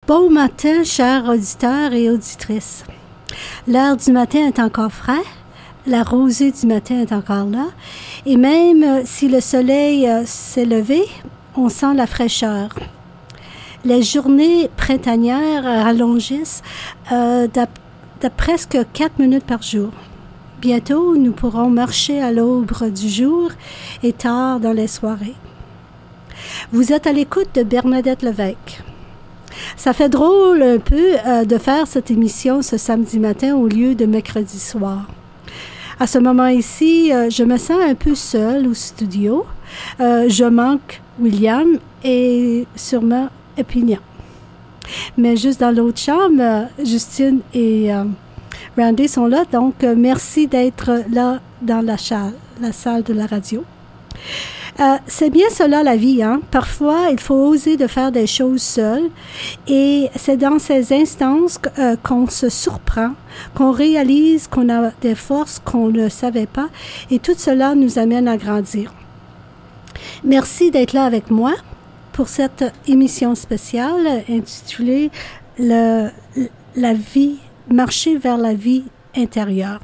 Bon matin, chers auditeurs et auditrices. L'heure du matin est encore frais, la rosée du matin est encore là, et même si le soleil s'est levé, on sent la fraîcheur. Les journées printanières rallongissent de presque 4 minutes par jour. Bientôt, nous pourrons marcher à l'aube du jour et tard dans les soirées. Vous êtes à l'écoute de Bernadette Lévesque. Ça fait drôle un peu de faire cette émission ce samedi matin au lieu de mercredi soir. À ce moment ici, je me sens un peu seule au studio. Je manque William et sûrement Épignan. Mais juste dans l'autre chambre, Justine et Randy sont là, donc merci d'être là dans la salle de la radio. C'est bien cela la vie, hein? Parfois, il faut oser de faire des choses seul et c'est dans ces instances qu'on se surprend, qu'on réalise qu'on a des forces qu'on ne savait pas et tout cela nous amène à grandir. Merci d'être là avec moi pour cette émission spéciale intitulée La vie, marcher vers la vie intérieure.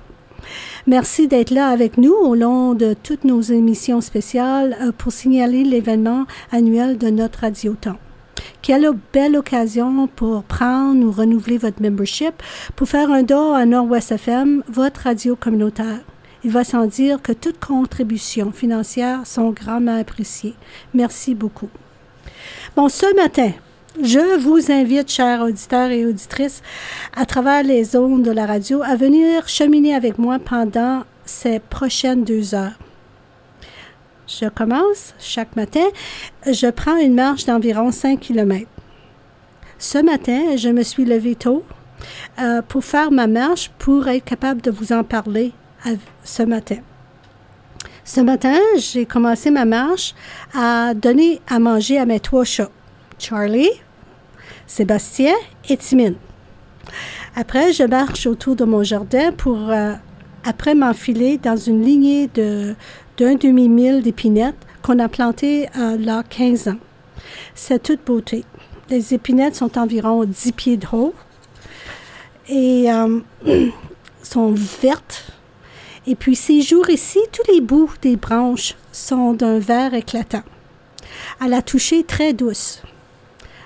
Merci d'être là avec nous au long de toutes nos émissions spéciales pour signaler l'événement annuel de notre Radioton. Quelle belle occasion pour prendre ou renouveler votre membership, pour faire un don à Nord-Ouest FM, votre radio communautaire. Il va sans dire que toutes contributions financières sont grandement appréciées. Merci beaucoup. Bon, ce matin, je vous invite, chers auditeurs et auditrices, à travers les ondes de la radio, à venir cheminer avec moi pendant ces prochaines 2 heures. Je commence chaque matin, je prends une marche d'environ 5 km. Ce matin, je me suis levée tôt pour faire ma marche pour être capable de vous en parler ce matin. Ce matin, j'ai commencé ma marche à donner à manger à mes 3 chats. Charlie, Sébastien et Timine. Après, je marche autour de mon jardin pour après m'enfiler dans une lignée d'un demi-mille d'épinettes qu'on a plantées là 15 ans. C'est toute beauté. Les épinettes sont environ 10 pieds de haut et sont vertes. Et puis, ces jours ici, tous les bouts des branches sont d'un vert éclatant, à la toucher très douce.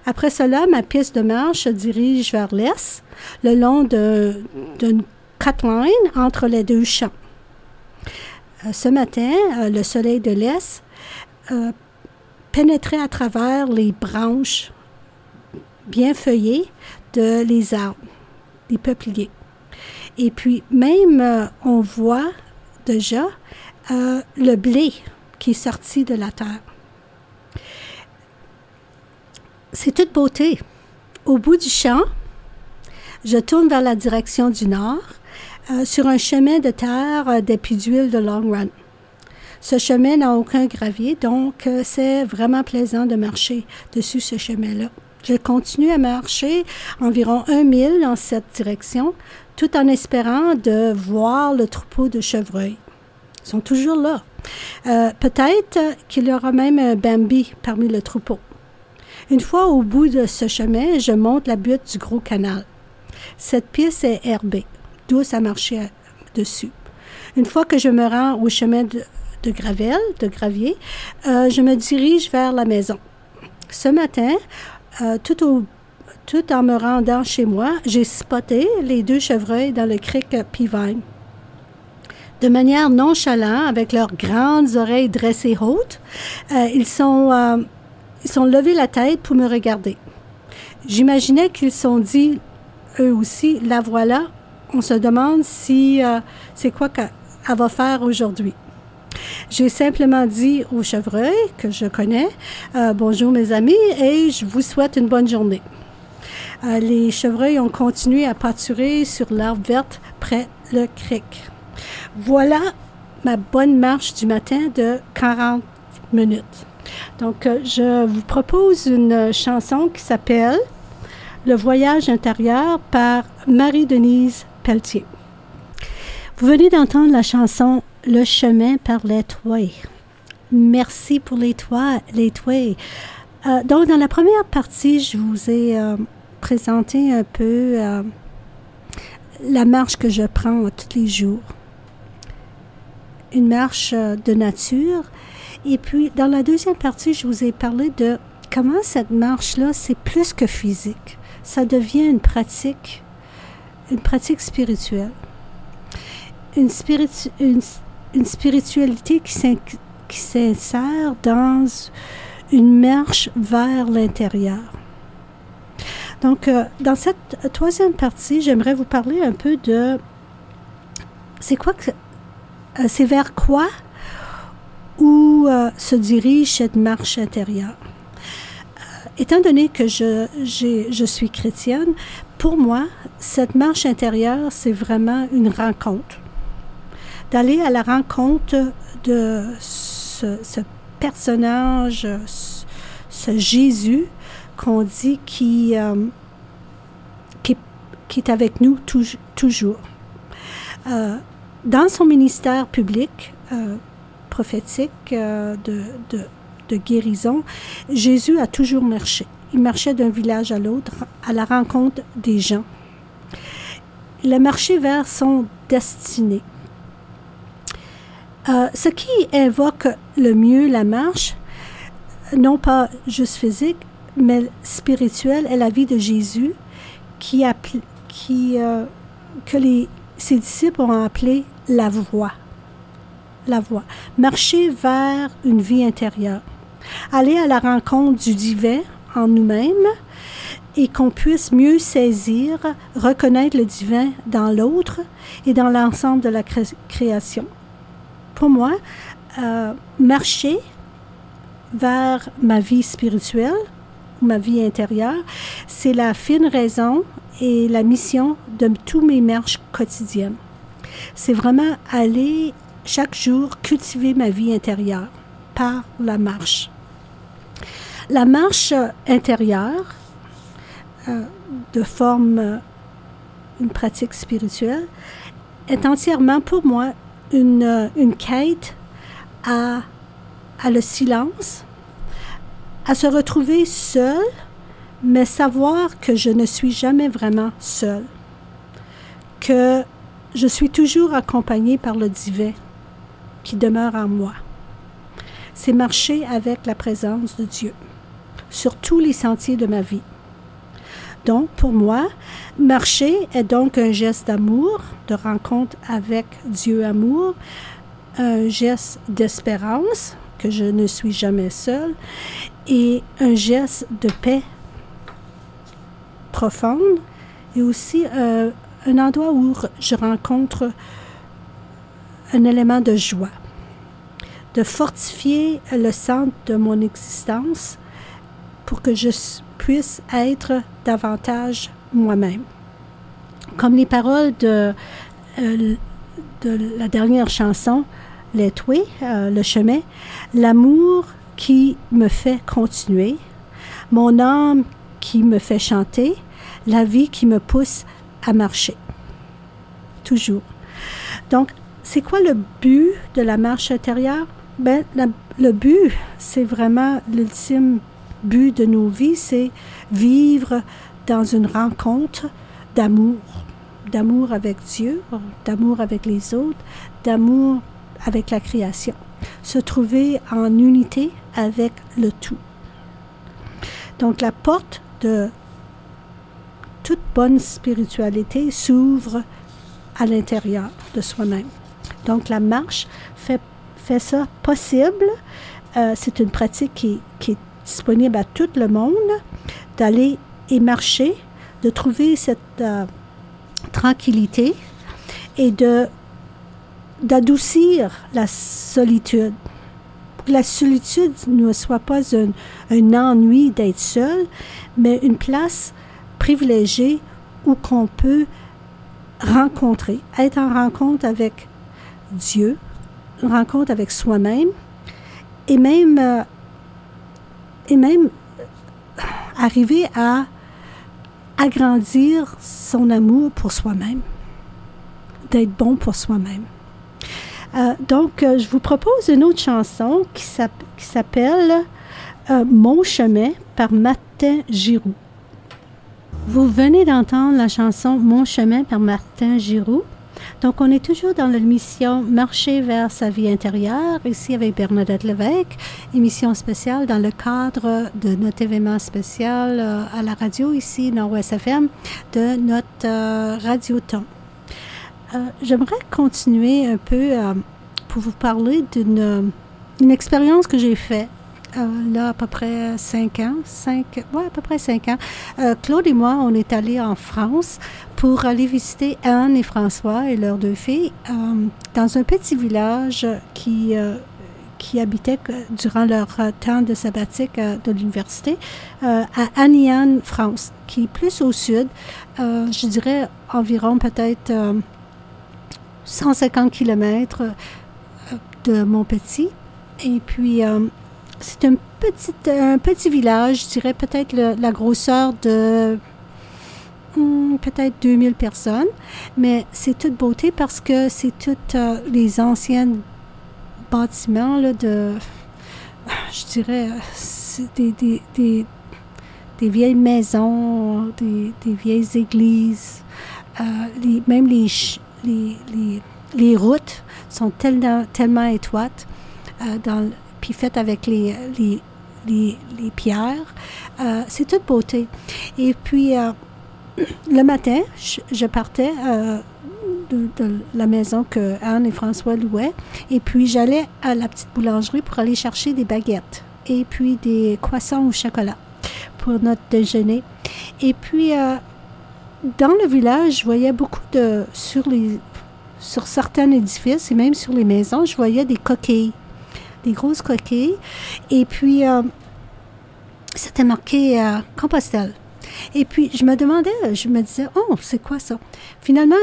Après cela, ma piste de marche se dirige vers l'est, le long d'une cut line entre les 2 champs. Ce matin, le soleil de l'est pénétrait à travers les branches bien feuillées les arbres, les peupliers. Et puis, même, on voit déjà le blé qui est sorti de la terre. C'est toute beauté. Au bout du champ, je tourne vers la direction du nord, sur un chemin de terre des puits d'huile de Long Run. Ce chemin n'a aucun gravier, donc c'est vraiment plaisant de marcher dessus ce chemin-là. Je continue à marcher environ 1 mille dans cette direction, tout en espérant de voir le troupeau de chevreuils. Ils sont toujours là. Peut-être qu'il y aura même un Bambi parmi le troupeau. Une fois au bout de ce chemin, je monte la butte du Gros Canal. Cette piste est herbée, douce à marcher dessus. Une fois que je me rends au chemin de gravier, je me dirige vers la maison. Ce matin, tout en me rendant chez moi, j'ai spoté les 2 chevreuils dans le creek Peavine. De manière nonchalante, avec leurs grandes oreilles dressées hautes, ils sont levés la tête pour me regarder. J'imaginais qu'ils se sont dit, eux aussi, la voilà, on se demande si c'est quoi qu'elle va faire aujourd'hui. J'ai simplement dit aux chevreuils que je connais, bonjour mes amis et je vous souhaite une bonne journée. Les chevreuils ont continué à pâturer sur l'herbe verte près le creek. Voilà ma bonne marche du matin de 40 minutes. Donc, je vous propose une chanson qui s'appelle « Le voyage intérieur » par Marie-Denise Pelletier. Vous venez d'entendre la chanson « Le chemin par les toits ». Merci pour les toits. Donc, dans la première partie, je vous ai présenter un peu la marche que je prends tous les jours. Une marche de nature. Et puis, dans la deuxième partie, je vous ai parlé de comment cette marche-là, c'est plus que physique. Ça devient une pratique spirituelle. Une spiritualité qui s'insère dans une marche vers l'intérieur. Donc, dans cette troisième partie, j'aimerais vous parler un peu de c'est vers quoi où se dirige cette marche intérieure. Étant donné que je suis chrétienne, pour moi, cette marche intérieure, c'est vraiment une rencontre. D'aller à la rencontre de ce personnage, ce Jésus qu'on dit qui est avec nous toujours. Dans son ministère public, prophétique de guérison, Jésus a toujours marché. Il marchait d'un village à l'autre à la rencontre des gens. Il a marché vers son destinée. Ce qui invoque le mieux la marche, non pas juste physique, mais spirituelle, est la vie de Jésus que ses disciples ont appelé la voie. La voie. Marcher vers une vie intérieure. Aller à la rencontre du divin en nous-mêmes et qu'on puisse mieux saisir, reconnaître le divin dans l'autre et dans l'ensemble de la création. Pour moi, marcher vers ma vie spirituelle, ma vie intérieure, c'est la fine raison et la mission de tous mes marches quotidiennes. C'est vraiment aller chaque jour cultiver ma vie intérieure par la marche. La marche intérieure, de forme une pratique spirituelle, est entièrement pour moi une quête à le silence, à se retrouver seul, mais savoir que je ne suis jamais vraiment seul, que je suis toujours accompagnée par le divin qui demeure en moi. C'est marcher avec la présence de Dieu sur tous les sentiers de ma vie. Donc, pour moi, marcher est donc un geste d'amour, de rencontre avec Dieu amour, un geste d'espérance, que je ne suis jamais seule, et un geste de paix profonde, et aussi un endroit où je rencontre un élément de joie, de fortifier le centre de mon existence pour que je puisse être davantage moi-même. Comme les paroles de la dernière chanson, Let Way, le chemin, l'amour qui me fait continuer, mon âme qui me fait chanter, la vie qui me pousse à marcher. Toujours. Donc, c'est quoi le but de la marche intérieure? Ben, le but, c'est vraiment l'ultime but de nos vies, c'est vivre dans une rencontre d'amour. D'amour avec Dieu, d'amour avec les autres, d'amour avec la création. Se trouver en unité avec le tout. Donc, la porte de toute bonne spiritualité s'ouvre à l'intérieur de soi-même. Donc, la marche fait ça possible. C'est une pratique qui est disponible à tout le monde, d'aller et marcher, de trouver cette tranquillité et d'adoucir la solitude. Pour que la solitude ne soit pas un ennui d'être seul, mais une place privilégiée où qu'on peut rencontrer, être en rencontre avec Dieu, une rencontre avec soi-même, et même arriver à agrandir son amour pour soi-même, d'être bon pour soi-même. Donc, je vous propose une autre chanson qui s'appelle « Mon chemin » par Martin Giroux. Vous venez d'entendre la chanson Mon chemin par Martin Giroux. Donc, on est toujours dans l'émission Marcher vers sa vie intérieure, ici avec Bernadette Lévesque, émission spéciale dans le cadre de notre événement spécial à la radio, ici, Nord-Ouest FM, de notre Radioton. J'aimerais continuer un peu pour vous parler d'une expérience que j'ai faite. Là, à peu près 5 ans. À peu près 5 ans. Claude et moi, on est allés en France pour aller visiter Anne et François et leurs 2 filles dans un petit village qui habitaient durant leur temps de sabbatique de l'université à Aniane, France, qui est plus au sud, je dirais environ peut-être 150 km de Montpetit. Et puis, c'est un petit village, je dirais peut-être la grosseur de peut-être 2000 personnes, mais c'est toute beauté parce que c'est toutes les anciens bâtiments là, je dirais, c'est des vieilles maisons, des vieilles églises, même les routes sont tellement étroites puis faites avec les pierres. C'est toute beauté. Et puis, le matin, je partais de la maison que Anne et François louaient, et puis j'allais à la petite boulangerie pour aller chercher des baguettes et puis des croissants au chocolat pour notre déjeuner. Et puis, dans le village, je voyais beaucoup sur certains édifices et même sur les maisons, je voyais des coquilles. Des grosses coquilles. Et puis, c'était marqué Compostelle. Et puis, je me disais, oh, c'est quoi ça? Finalement,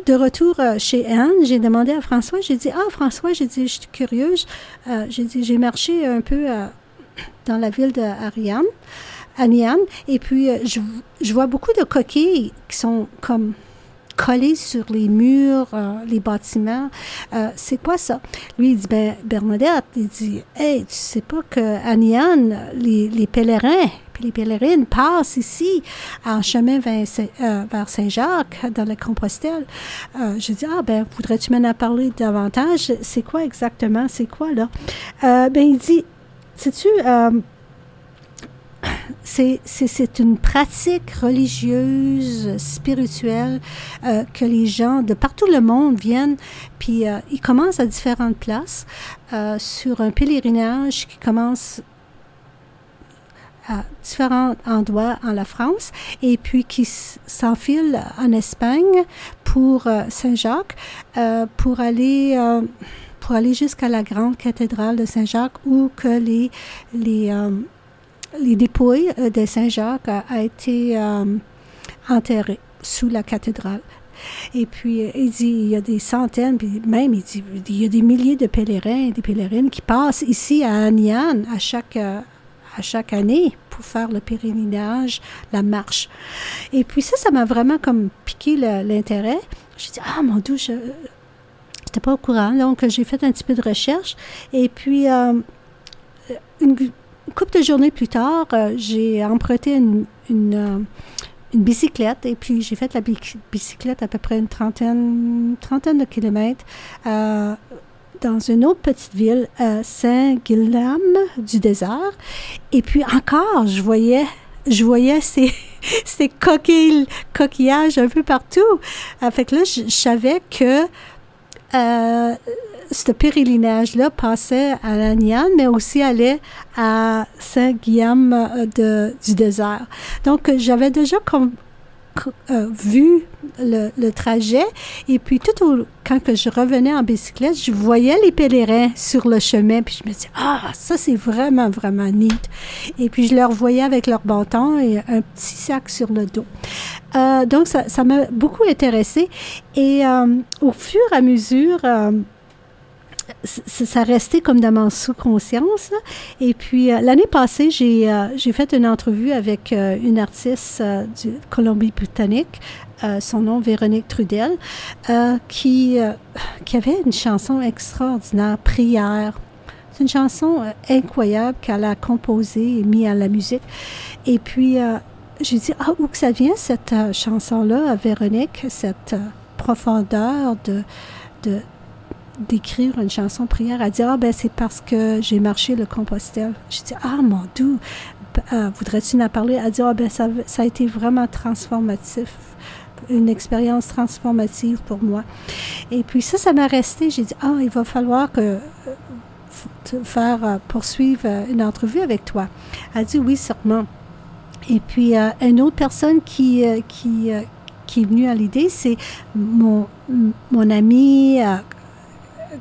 de retour chez Anne, j'ai demandé à François, j'ai dit, François, j'ai dit, je suis curieuse. J'ai dit, j'ai marché un peu dans la ville d'Aniane, et puis je vois beaucoup de coquilles qui sont comme collés sur les murs, les bâtiments. C'est quoi ça? Lui, il dit, Bernadette, il dit, hey, tu sais pas qu'à Aniane, les pèlerins puis les pèlerines passent ici en chemin vers Saint-Jacques, dans la Compostelle. J'ai dit, voudrais-tu m'en parler davantage? C'est quoi exactement? C'est quoi, là? Il dit, sais-tu, c'est une pratique religieuse, spirituelle, que les gens de partout le monde viennent, puis ils commencent à différentes places, sur un pèlerinage qui commence à différents endroits en la France, et puis qui s'enfile en Espagne pour Saint-Jacques, pour aller jusqu'à la grande cathédrale de Saint-Jacques, où que les dépouilles de Saint-Jacques a été enterrées sous la cathédrale. Et puis, il dit, il y a des centaines, puis même, il dit, il y a des milliers de pèlerins et des pèlerines qui passent ici à Aniane à chaque année pour faire le pèlerinage, la marche. Et puis ça m'a vraiment comme piqué l'intérêt. J'ai dit, mon Dieu, je n'étais pas au courant. Donc, j'ai fait un petit peu de recherche. Et puis, une couple de journées plus tard, j'ai emprunté une bicyclette, et puis j'ai fait la bicyclette à peu près une trentaine de kilomètres dans une autre petite ville, Saint-Guilhem du désert. Et puis encore, je voyais ces coquillages un peu partout. Fait que là, je savais que ce pèlerinage-là passait à Aniane, mais aussi allait à Saint-Guilhem du désert. Donc, j'avais déjà vu le trajet, et puis quand que je revenais en bicyclette, je voyais les pèlerins sur le chemin, puis je me disais, ça c'est vraiment, vraiment neat. Et puis je leur voyais avec leur bâton et un petit sac sur le dos. Donc ça m'a beaucoup intéressée, et au fur et à mesure, ça restait comme dans mon sous-conscience. Et puis, l'année passée, j'ai fait une entrevue avec une artiste du Colombie-Britannique, son nom Véronique Trudel, qui avait une chanson extraordinaire, Prière. C'est une chanson incroyable qu'elle a composée et mis à la musique. Et puis, j'ai dit, ah, où que ça vient, cette chanson-là, à Véronique, cette profondeur d'écrire une chanson prière. Elle dit, ah, ben c'est parce que j'ai marché le Compostelle. J'ai dit, ah, mon Dieu, voudrais-tu en parler? Elle dit, ah, ben ça a été vraiment transformatif, une expérience transformative pour moi. Et puis ça m'a resté. J'ai dit, ah, il va falloir poursuivre une entrevue avec toi. Elle dit, oui, sûrement. Et puis, une autre personne qui est venue à l'idée, c'est mon amie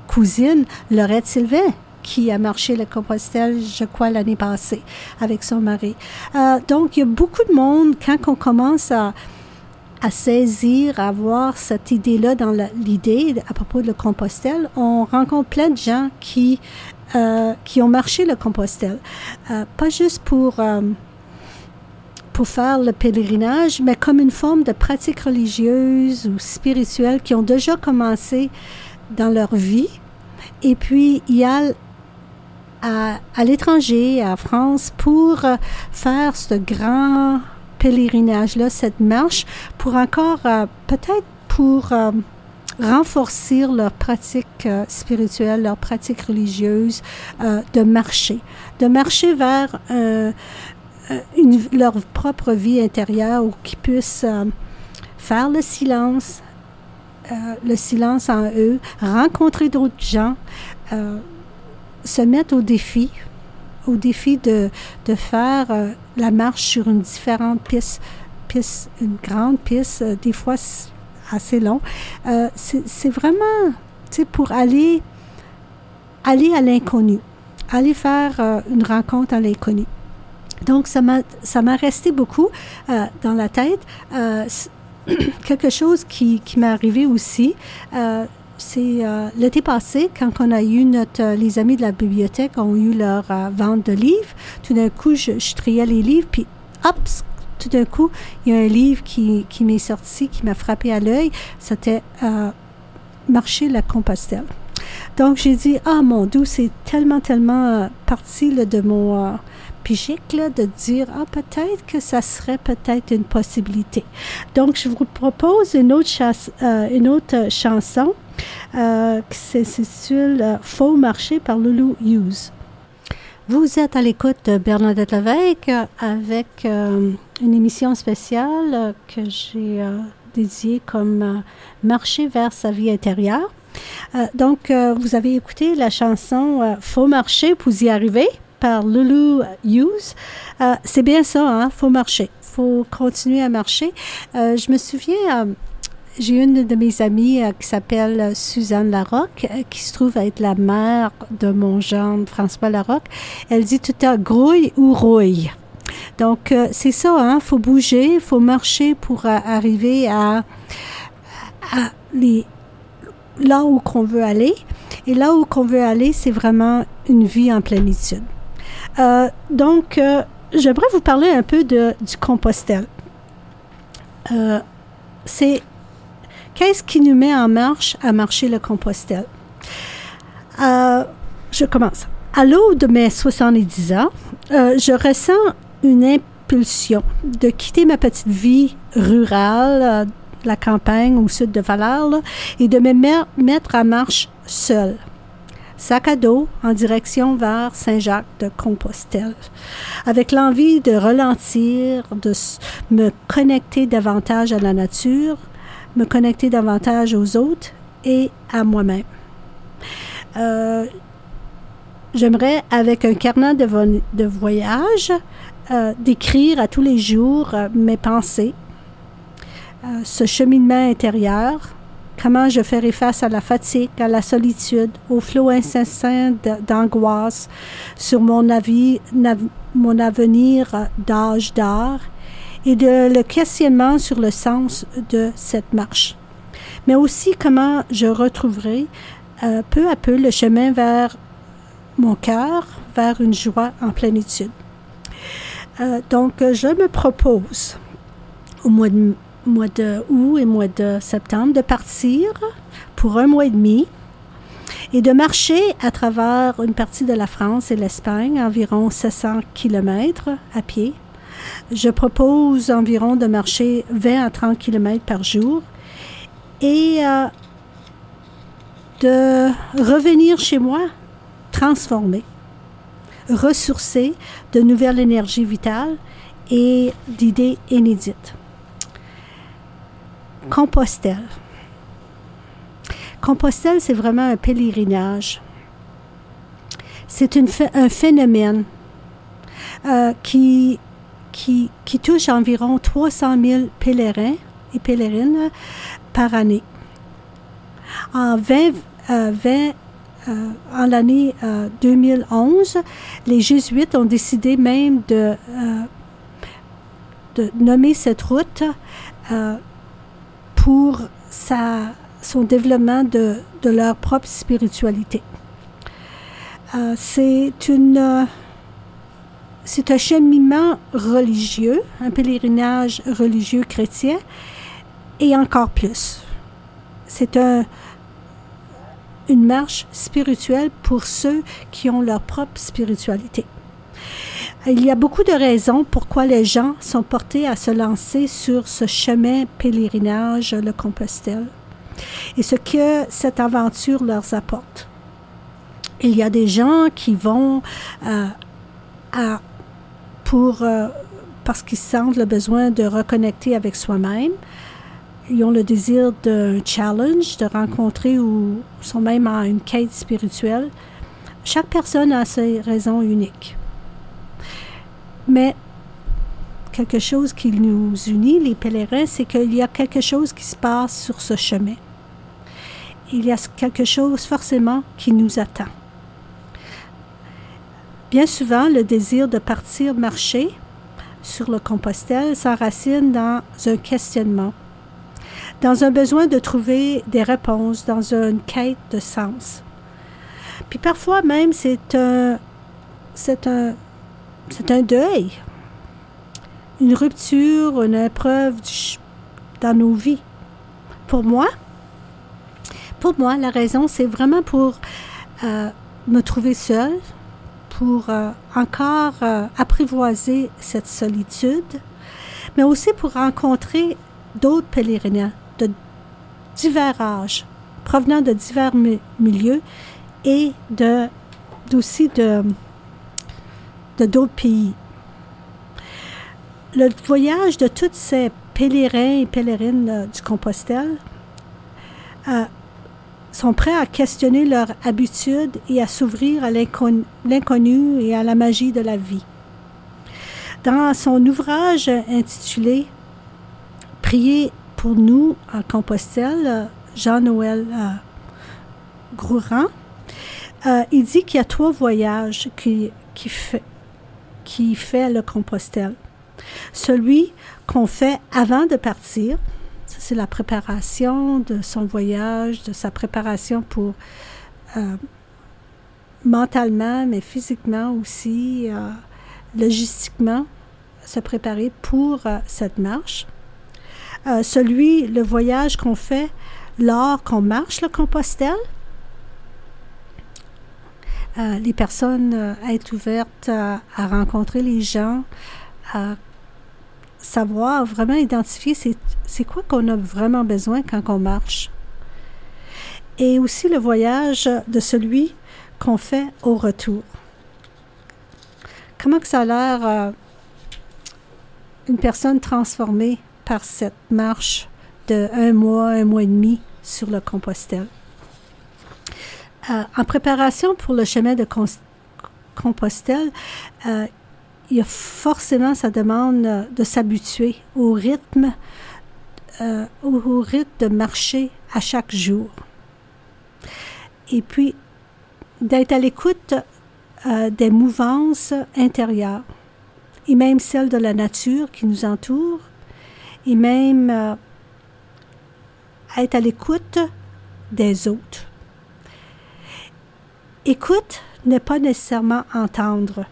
cousine, Laurette Sylvain, qui a marché le Compostelle, je crois, l'année passée, avec son mari. Donc, il y a beaucoup de monde, quand on commence à saisir, à avoir cette idée-là dans l'idée à propos de le Compostelle, on rencontre plein de gens qui ont marché le Compostelle. Pas juste pour faire le pèlerinage, mais comme une forme de pratique religieuse ou spirituelle qui ont déjà commencé dans leur vie. Et puis, il y a à l'étranger, à France, pour faire ce grand pèlerinage-là, cette marche, pour encore, peut-être pour renforcer leur pratique spirituelle, leur pratique religieuse, de marcher vers leur propre vie intérieure où qu'ils puissent faire le silence en eux, rencontrer d'autres gens, se mettre au défi de faire la marche sur une différente piste, une grande piste, des fois assez long. C'est vraiment, tu sais, pour aller à l'inconnu, aller faire une rencontre à l'inconnu. Donc, ça m'a resté beaucoup dans la tête. Quelque chose qui m'est arrivé aussi, c'est l'été passé, quand on a eu les amis de la bibliothèque ont eu leur vente de livres. Tout d'un coup, je triais les livres, puis hop, tout d'un coup, il y a un livre qui m'est sorti, qui m'a frappé à l'œil. C'était Marcher la Compostelle. Donc, j'ai dit, ah mon Dieu, c'est tellement parti là, de mon psychique, là, de dire, ah, peut-être que ça serait peut-être une possibilité. Donc, je vous propose une autre chanson qui s'intitule Faux marché par Lulu Hughes. Vous êtes à l'écoute de Bernadette Lévesque avec une émission spéciale que j'ai dédiée comme Marcher vers sa vie intérieure. Donc, vous avez écouté la chanson Faux marcher pour y arriver par Lulu Hughes. C'est bien ça, hein? Faut marcher. Faut continuer à marcher. Je me souviens, j'ai une de mes amies qui s'appelle Suzanne Larocque, qui se trouve être la mère de mon gendre François Larocque. Elle dit tout à grouille ou rouille. Donc, c'est ça, hein? Faut bouger, faut marcher pour arriver à là où qu'on veut aller. Et là où qu'on veut aller, c'est vraiment une vie en plénitude. Donc, j'aimerais vous parler un peu du Compostelle. Qu'est-ce qui nous met en marche à marcher le Compostelle? Je commence. À l'aube de mes 70 ans, je ressens une impulsion de quitter ma petite vie rurale, la campagne au sud de Valère, là, et de me mettre à marche seule. Sac à dos en direction vers Saint-Jacques-de-Compostelle, avec l'envie de ralentir, de me connecter davantage à la nature, me connecter davantage aux autres et à moi-même. J'aimerais, avec un carnet de voyage, d'écrire à tous les jours mes pensées, ce cheminement intérieur, comment je ferai face à la fatigue, à la solitude, au flot incessant d'angoisse sur mon avenir d'âge d'or et le questionnement sur le sens de cette marche. Mais aussi comment je retrouverai peu à peu le chemin vers mon cœur, vers une joie en plénitude. Donc, je me propose au mois de août et mois de septembre, de partir pour 1 mois et demi et de marcher à travers une partie de la France et l'Espagne, environ 700 kilomètres à pied, Je propose environ de marcher 20 à 30 km par jour et de revenir chez moi transformé, ressourcé de nouvelles énergies vitales et d'idées inédites. Compostelle. Compostelle, c'est vraiment un pèlerinage. C'est un phénomène qui touche environ 300 000 pèlerins et pèlerines par année. En l'année 2011, les Jésuites ont décidé même de nommer cette route pour son développement de leur propre spiritualité. C'est un cheminement religieux, un pèlerinage religieux chrétien, et encore plus. C'est une marche spirituelle pour ceux qui ont leur propre spiritualité. Il y a beaucoup de raisons pourquoi les gens sont portés à se lancer sur ce chemin pèlerinage, le Compostelle, et ce que cette aventure leur apporte. Il y a des gens qui vont parce qu'ils sentent le besoin de reconnecter avec soi-même. Ils ont le désir d'un challenge, de rencontrer ou sont même en une quête spirituelle. Chaque personne a ses raisons uniques. Mais quelque chose qui nous unit, les pèlerins, c'est qu'il y a quelque chose qui se passe sur ce chemin. Il y a quelque chose forcément qui nous attend. Bien souvent, le désir de partir marcher sur le Compostelle s'enracine dans un questionnement, dans un besoin de trouver des réponses, dans une quête de sens. Puis parfois même, c'est un deuil, une rupture, une épreuve dans nos vies. Pour moi, la raison, c'est vraiment pour me trouver seule, pour encore apprivoiser cette solitude, mais aussi pour rencontrer d'autres pèlerins de divers âges, provenant de divers milieux et aussi de d'autres pays. Le voyage de tous ces pèlerins et pèlerines du Compostelle sont prêts à questionner leurs habitudes et à s'ouvrir à l'inconnu et à la magie de la vie. Dans son ouvrage intitulé « Priez pour nous à Compostelle », Jean-Noël Grouran, il dit qu'il y a 3 voyages qui fait le Compostelle. Celui qu'on fait avant de partir, ça c'est la préparation de son voyage, de sa préparation pour mentalement, mais physiquement aussi, logistiquement, se préparer pour cette marche. Le voyage qu'on fait lors qu'on marche le Compostelle, les personnes être ouvertes à rencontrer les gens, à savoir, vraiment identifier c'est quoi qu'on a vraiment besoin quand on marche. Et aussi le voyage de celui qu'on fait au retour. Comment que ça a l'air une personne transformée par cette marche de 1 mois et demi sur le Compostelle. En préparation pour le chemin de Compostelle, il y a forcément, ça demande de s'habituer au rythme de marcher à chaque jour. Et puis, d'être à l'écoute des mouvances intérieures, et même celles de la nature qui nous entoure, et même être à l'écoute des autres. Écoute n'est pas nécessairement entendre.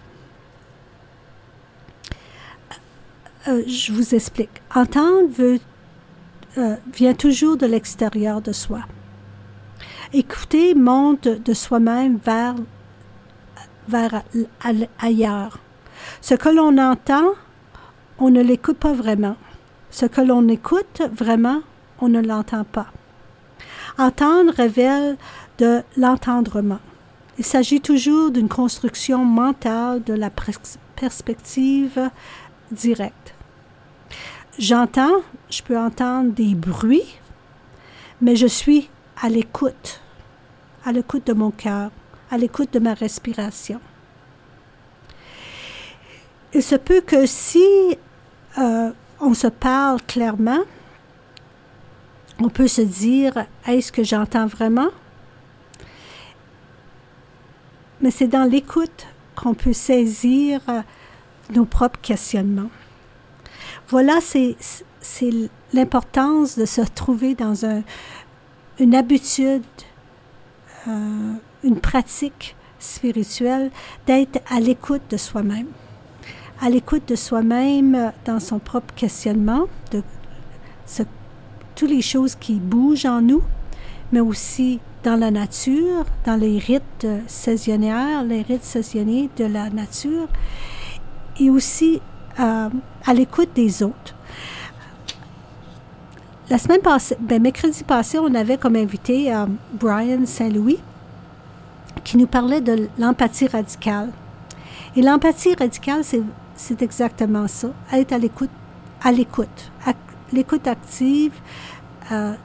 Je vous explique. Entendre vient toujours de l'extérieur de soi. Écouter monte de soi-même vers ailleurs. Ce que l'on entend, on ne l'écoute pas vraiment. Ce que l'on écoute vraiment, on ne l'entend pas. Entendre révèle de l'entendrement. Il s'agit toujours d'une construction mentale de la perspective directe. J'entends, je peux entendre des bruits, mais je suis à l'écoute de mon cœur, à l'écoute de ma respiration. Il se peut que si on se parle clairement, on peut se dire, est-ce que j'entends vraiment? Mais c'est dans l'écoute qu'on peut saisir nos propres questionnements. Voilà, c'est l'importance de se trouver dans une habitude, une pratique spirituelle, d'être à l'écoute de soi-même. À l'écoute de soi-même dans son propre questionnement, de toutes les choses qui bougent en nous, mais aussi dans la nature, dans les rites saisonniers, de la nature, et aussi à l'écoute des autres. La semaine passée, mercredi passé, on avait comme invité Brian Saint-Louis qui nous parlait de l'empathie radicale. Et l'empathie radicale, c'est exactement ça, être à l'écoute active, à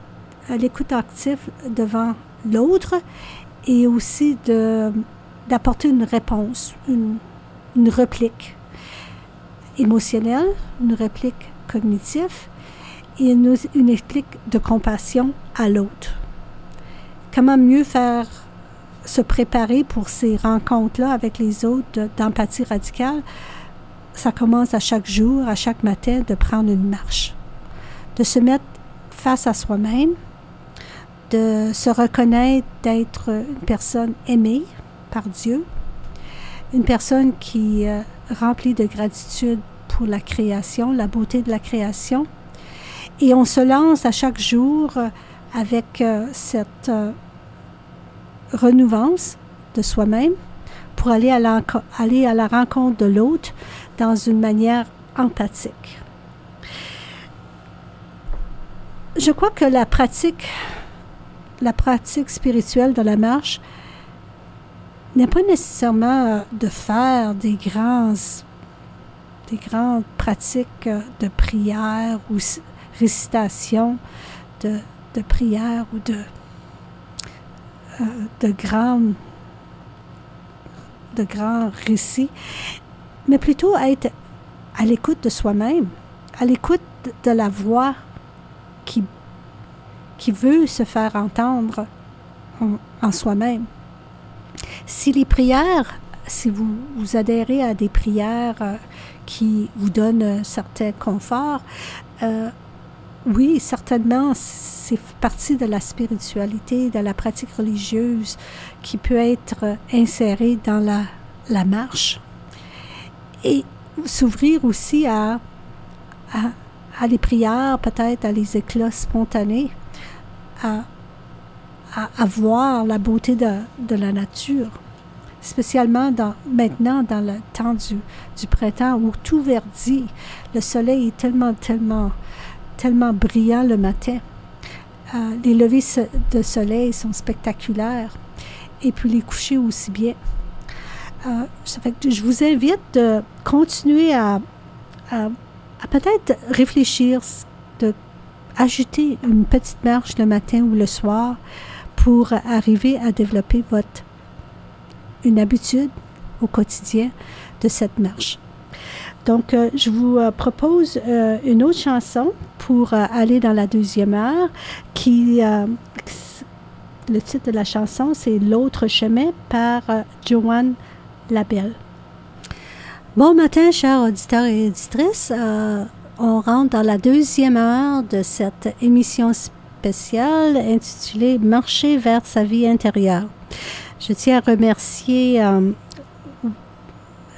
l'écoute active devant l'autre et aussi d'apporter une réponse, une réplique émotionnelle, une réplique cognitive et une réplique de compassion à l'autre. Comment mieux se préparer pour ces rencontres-là avec les autres d'empathie radicale? Ça commence à chaque jour, à chaque matin, de prendre une marche, de se mettre face à soi-même, de se reconnaître d'être une personne aimée par Dieu, une personne qui est remplie de gratitude pour la création, la beauté de la création. Et on se lance à chaque jour avec cette renouvelance de soi-même pour aller à la rencontre de l'autre dans une manière empathique. Je crois que la pratique spirituelle de la marche n'est pas nécessairement de faire des grandes pratiques de prière ou récitation de prière ou de grands récits, mais plutôt être à l'écoute de soi-même, à l'écoute de la voix qui veut se faire entendre en soi-même. Si vous adhérez à des prières qui vous donnent un certain confort, oui, certainement, c'est partie de la spiritualité, de la pratique religieuse qui peut être insérée dans la marche. Et s'ouvrir aussi à les prières, peut-être à les éclats spontanés, à voir la beauté de la nature, spécialement maintenant dans le temps du printemps où tout verdit. Le soleil est tellement brillant le matin. Les levées de soleil sont spectaculaires et puis les couchers aussi bien. Ça fait que je vous invite de continuer à peut-être réfléchir, de ajouter une petite marche le matin ou le soir pour arriver à développer une habitude au quotidien de cette marche. Donc, je vous propose une autre chanson pour aller dans la deuxième heure le titre de la chanson, c'est « L'autre chemin » par Joanne Labelle. Bon matin, chers auditeurs et auditrices. On rentre dans la deuxième heure de cette émission spéciale intitulée « Marcher vers sa vie intérieure ». Je tiens à remercier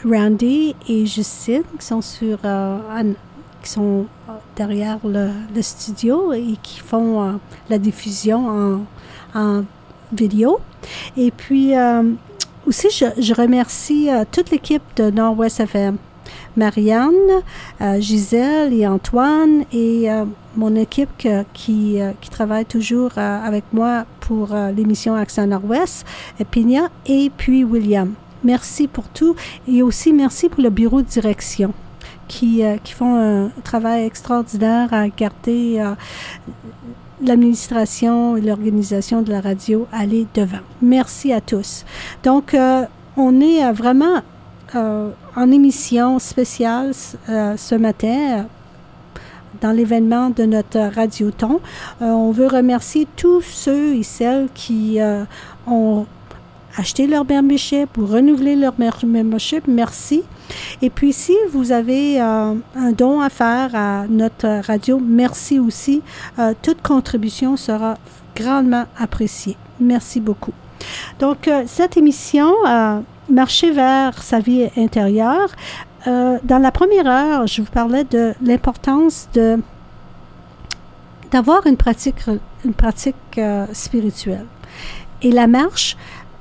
Randy et Justine qui sont derrière le studio et qui font la diffusion en vidéo. Et puis aussi, je remercie toute l'équipe de Nord-Ouest FM Marianne, Gisèle et Antoine et mon équipe qui travaille toujours avec moi pour l'émission Accent Nord-Ouest, Pina et puis William. Merci pour tout et aussi merci pour le bureau de direction qui font un travail extraordinaire à garder l'administration et l'organisation de la radio aller devant. Merci à tous. Donc, on est vraiment en émission spéciale ce matin dans l'événement de notre Radioton. On veut remercier tous ceux et celles qui ont acheté leur membership ou renouvelé leur membership. Merci. Et puis, si vous avez un don à faire à notre radio, merci aussi. Toute contribution sera grandement appréciée. Merci beaucoup. Donc, cette émission, Marcher vers sa vie intérieure, dans la première heure, je vous parlais de l'importance d'avoir une pratique spirituelle. Et la marche,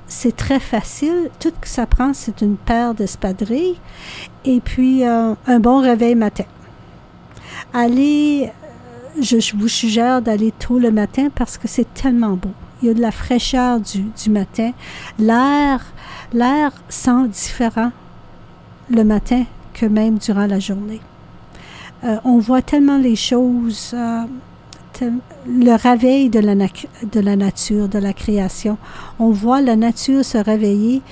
c'est très facile. Tout ce que ça prend, c'est une paire d'espadrilles et puis un bon réveil matin. Je vous suggère d'aller tôt le matin parce que c'est tellement beau. Il y a de la fraîcheur du matin. L'air sent différent le matin que même durant la journée. On voit tellement les choses, le réveil de la nature, de la création. On voit la nature se réveiller.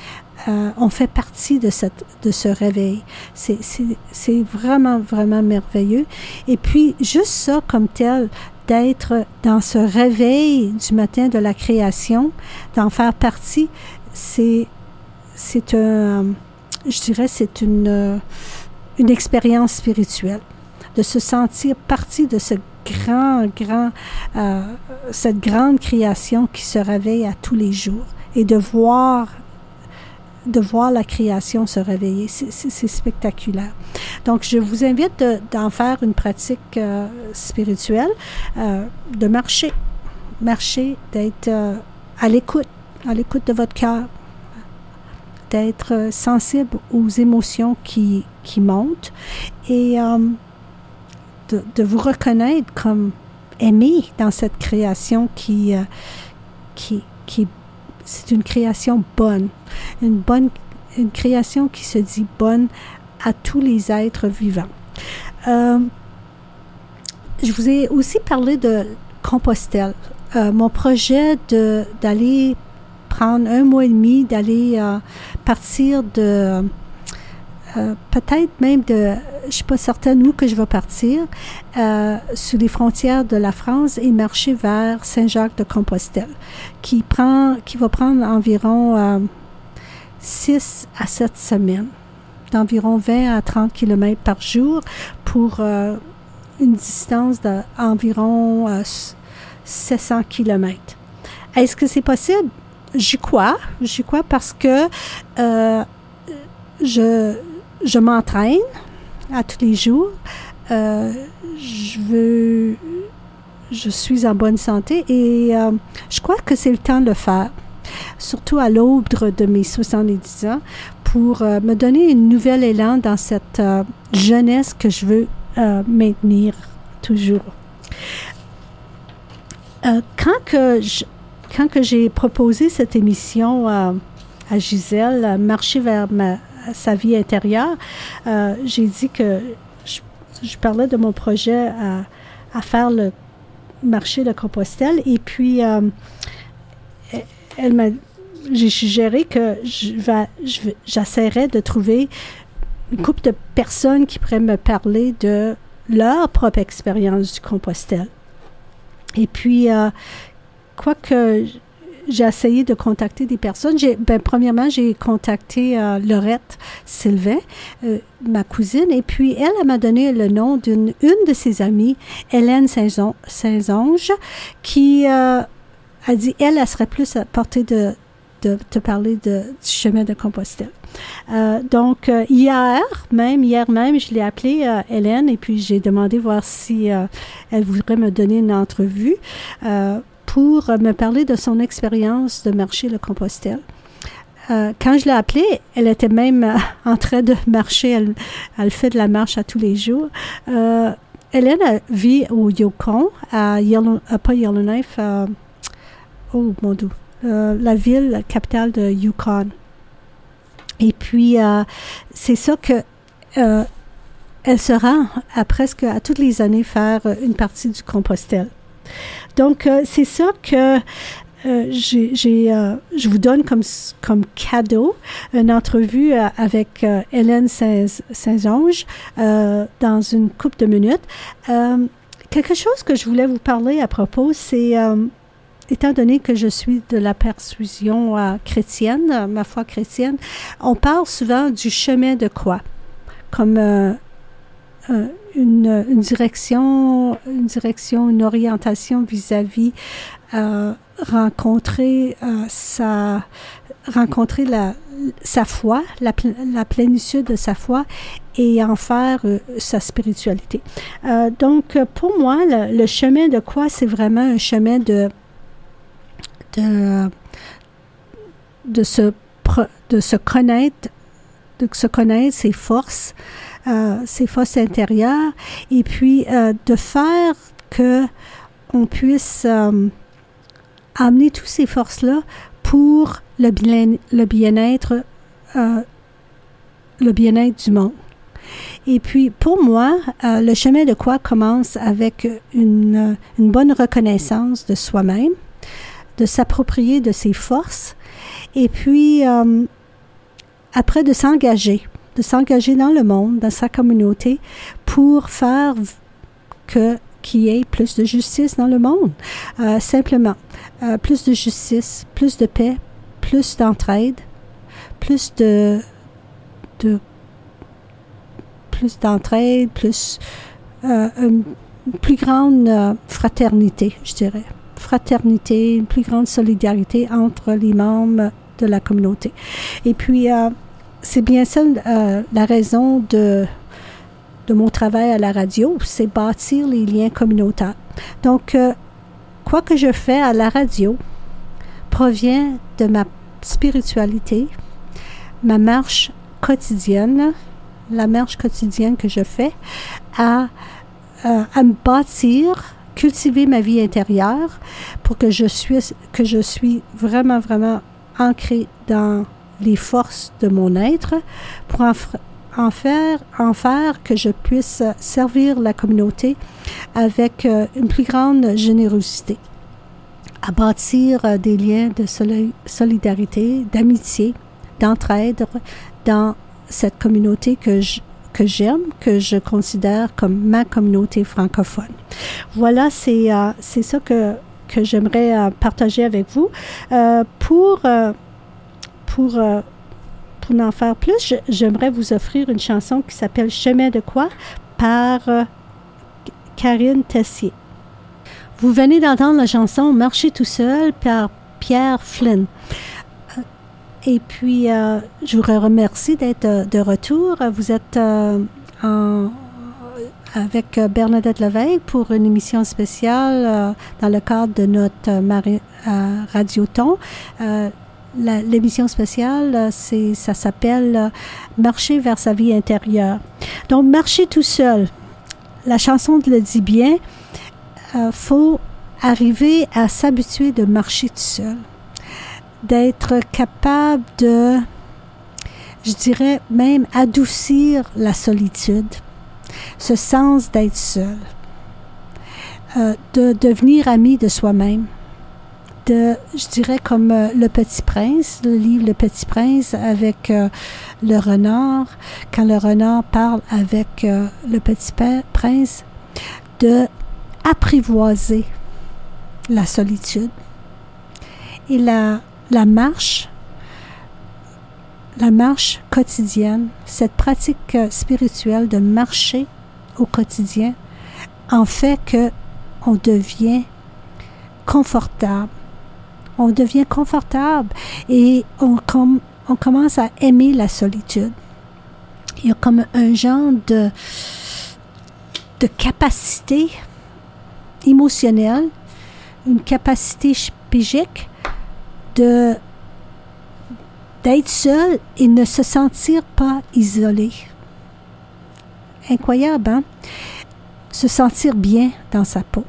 On fait partie de ce réveil. C'est vraiment, vraiment merveilleux. Et puis, juste ça comme tel, d'être dans ce réveil du matin de la création, d'en faire partie, c'est une expérience spirituelle, de se sentir partie de cette grande création qui se réveille à tous les jours et de voir la création se réveiller. C'est spectaculaire. Donc, je vous invite d'en faire une pratique spirituelle, de marcher, d'être à l'écoute de votre cœur, d'être sensible aux émotions qui montent et de vous reconnaître comme aimé dans cette création qui c'est une création bonne, une création qui se dit bonne à tous les êtres vivants. Je vous ai aussi parlé de Compostelle. Mon projet d'aller prendre 1 mois et demi, d'aller partir de peut-être même je ne suis pas certaine où que je vais partir, sur les frontières de la France et marcher vers Saint-Jacques-de-Compostelle, qui va prendre environ 6 à 7 semaines, d'environ 20 à 30 km par jour pour une distance d'environ 700 km. Est-ce que c'est possible? J'y crois parce que je m'entraîne à tous les jours. Je suis en bonne santé et je crois que c'est le temps de le faire, surtout à l'aube de mes 70 ans, pour me donner un nouvel élan dans cette jeunesse que je veux maintenir toujours. Quand que j'ai proposé cette émission à Gisèle, Marcher vers sa vie intérieure, j'ai dit que je parlais de mon projet à faire le marché de Compostelle et puis j'ai suggéré que j'essaierais de trouver une couple de personnes qui pourraient me parler de leur propre expérience du Compostelle. Et puis, quoique j'ai essayé de contacter des personnes, premièrement, j'ai contacté Laurette Sylvain, ma cousine, et puis elle m'a donné le nom d'une de ses amies, Hélène Saint-Onge, qui a dit, elle serait plus à portée de te parler du chemin de Compostelle. Donc, hier même, je l'ai appelée Hélène, et puis j'ai demandé voir si elle voudrait me donner une entrevue pour me parler de son expérience de marcher le Compostelle. quand je l'ai appelée, elle était même en train de marcher. Elle fait de la marche à tous les jours. Hélène vit au Yukon, pas Yellowknife, oh mon Dieu, la ville capitale de Yukon. Et puis, c'est ça que elle se rend presque à toutes les années faire une partie du Compostelle. Donc, c'est ça que je vous donne comme cadeau une entrevue avec Hélène Saint-Onge dans une couple de minutes. Quelque chose que je voulais vous parler à propos, c'est, étant donné que je suis de la persuasion chrétienne, ma foi chrétienne, on parle souvent du chemin de croix comme une direction, une orientation vis-à-vis rencontrer sa foi, la plénitude de sa foi et en faire sa spiritualité. Donc, pour moi, le chemin de croix, c'est vraiment un chemin de se connaître, ses forces intérieures, et puis de faire que on puisse amener toutes ces forces-là pour le bien-être du monde. Et puis, pour moi, le chemin de croix commence avec une bonne reconnaissance de soi-même, de s'approprier de ses forces, et puis après de s'engager dans le monde, dans sa communauté, pour faire qu'il y ait plus de justice dans le monde. Simplement, plus de justice, plus de paix, plus d'entraide, plus une plus grande fraternité, je dirais. Fraternité, une plus grande solidarité entre les membres de la communauté. Et puis, c'est bien ça la raison de mon travail à la radio, c'est bâtir les liens communautaires. Donc, quoi que je fais à la radio provient de ma spiritualité, ma marche quotidienne, la marche quotidienne que je fais à me bâtir, cultiver ma vie intérieure pour que je suis vraiment, vraiment ancrée dans les forces de mon être pour en faire que je puisse servir la communauté avec une plus grande générosité, à bâtir des liens de solidarité, d'amitié, d'entraide dans cette communauté que j'aime, que je considère comme ma communauté francophone. Voilà, c'est ça que j'aimerais partager avec vous. Pour en faire plus, j'aimerais vous offrir une chanson qui s'appelle « Chemin de croix » par Karine Tessier. Vous venez d'entendre la chanson « Marcher tout seul » par Pierre Flynn. Et puis, je vous remercie d'être de retour. Vous êtes avec Bernadette Lévesque pour une émission spéciale dans le cadre de notre Radioton. L'émission spéciale, ça s'appelle « Marcher vers sa vie intérieure ». Donc, marcher tout seul. La chanson le dit bien, faut arriver à s'habituer de marcher tout seul, d'être capable de, je dirais même, adoucir la solitude, ce sens d'être seul, de devenir ami de soi-même. Je dirais comme Le Petit Prince, le livre Le Petit Prince avec le renard, quand le renard parle avec le Petit Prince, de apprivoiser la solitude. Et la marche quotidienne, cette pratique spirituelle de marcher au quotidien, en fait qu'on devient confortable. On devient confortable et on commence à aimer la solitude. Il y a comme un genre de capacité émotionnelle, une capacité psychique de d'être seul et ne se sentir pas isolé. Incroyable, hein? Se sentir bien dans sa peau.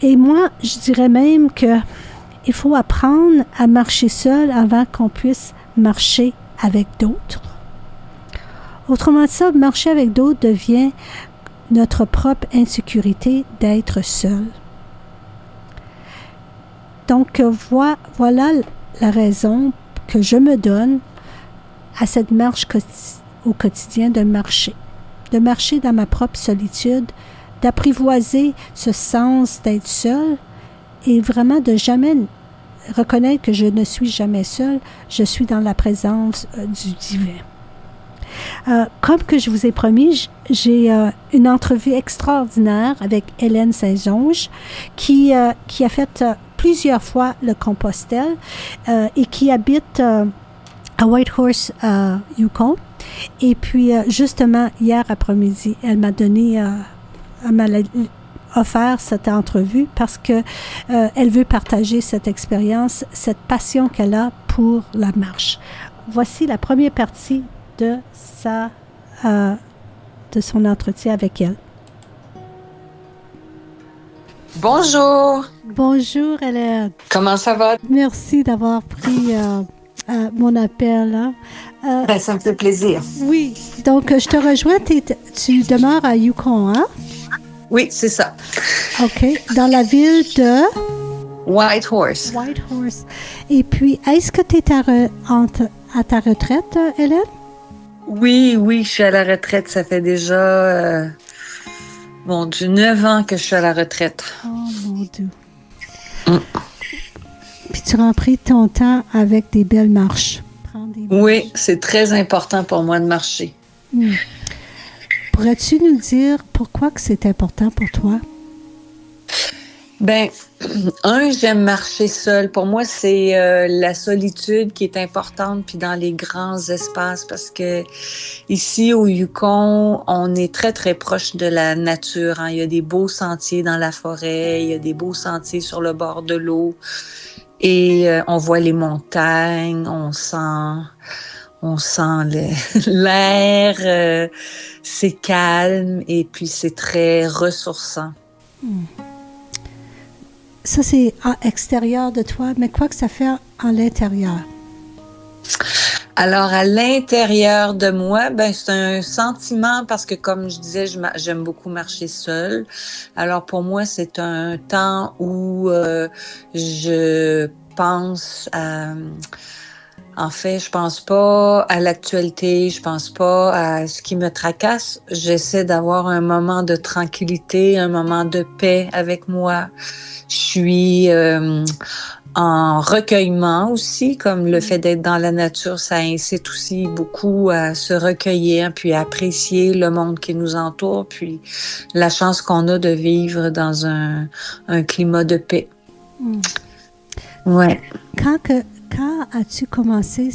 Et moi, je dirais même que il faut apprendre à marcher seul avant qu'on puisse marcher avec d'autres. Autrement dit, marcher avec d'autres devient notre propre insécurité d'être seul. Donc, voilà la raison que je me donne à cette marche au quotidien de marcher dans ma propre solitude, d'apprivoiser ce sens d'être seul et vraiment de jamais reconnaître que je ne suis jamais seule, je suis dans la présence du divin. Comme que je vous ai promis, j'ai une entrevue extraordinaire avec Hélène Saint-Onge qui a fait plusieurs fois le Compostelle et qui habite à Whitehorse, Yukon. Et puis, justement, hier après-midi, elle m'a offert cette entrevue parce que elle veut partager cette expérience, cette passion qu'elle a pour la marche. Voici la première partie de son entretien avec elle. Bonjour. Bonjour, Hélène. Comment ça va? Merci d'avoir pris mon appel. Hein. Ça me fait plaisir. Oui. Donc, je te rejoins. Tu demeures à Yukon, hein? Oui, c'est ça. OK. Dans la ville de... Whitehorse. Whitehorse. Et puis, est-ce que tu es à ta retraite, Hélène? Oui, je suis à la retraite. Ça fait déjà, 9 ans que je suis à la retraite. Oh, mon Dieu. Puis tu remplis ton temps avec des belles marches. Oui, c'est très important pour moi de marcher. Pourrais-tu nous dire pourquoi que c'est important pour toi? J'aime marcher seule. Pour moi, c'est la solitude qui est importante, puis dans les grands espaces, parce que ici au Yukon, on est très très proche de la nature. Hein. Il y a des beaux sentiers dans la forêt, il y a des beaux sentiers sur le bord de l'eau, et on voit les montagnes, on sent l'air, c'est calme et puis c'est très ressourçant. Ça, c'est à l'extérieur de toi, mais quoi que ça fait à l'intérieur? Alors, à l'intérieur de moi, c'est un sentiment parce que, comme je disais, j'aime beaucoup marcher seule. Alors, pour moi, c'est un temps où je pense à... En fait, je pense pas à l'actualité, je pense pas à ce qui me tracasse. J'essaie d'avoir un moment de tranquillité, un moment de paix avec moi. Je suis en recueillement aussi, comme le fait d'être dans la nature, ça incite aussi beaucoup à se recueillir, puis à apprécier le monde qui nous entoure, puis la chance qu'on a de vivre dans un climat de paix. Ouais. Quand as-tu commencé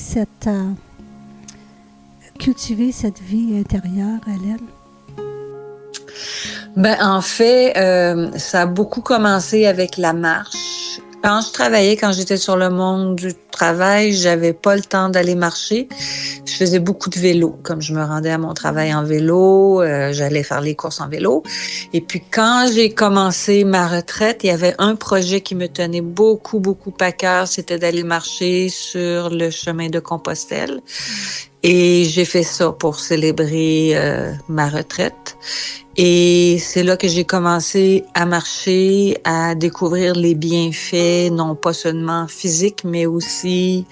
cultiver cette vie intérieure, Hélène? En fait, ça a beaucoup commencé avec la marche. Quand j'étais sur le monde du travail, j'avais pas le temps d'aller marcher. Je faisais beaucoup de vélo. Comme je me rendais à mon travail en vélo, j'allais faire les courses en vélo. Et puis, quand j'ai commencé ma retraite, il y avait un projet qui me tenait beaucoup, beaucoup à cœur. C'était d'aller marcher sur le chemin de Compostelle. Et j'ai fait ça pour célébrer ma retraite. Et c'est là que j'ai commencé à marcher, à découvrir les bienfaits, non pas seulement physiques, mais aussi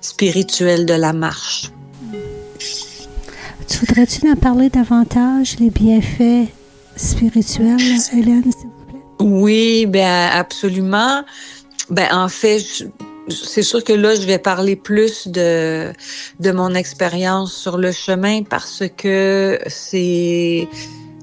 spirituels de la marche. Voudrais-tu en parler davantage, les bienfaits spirituels, Hélène, s'il vous plaît? Oui, absolument. En fait, c'est sûr que là, je vais parler plus de mon expérience sur le chemin parce que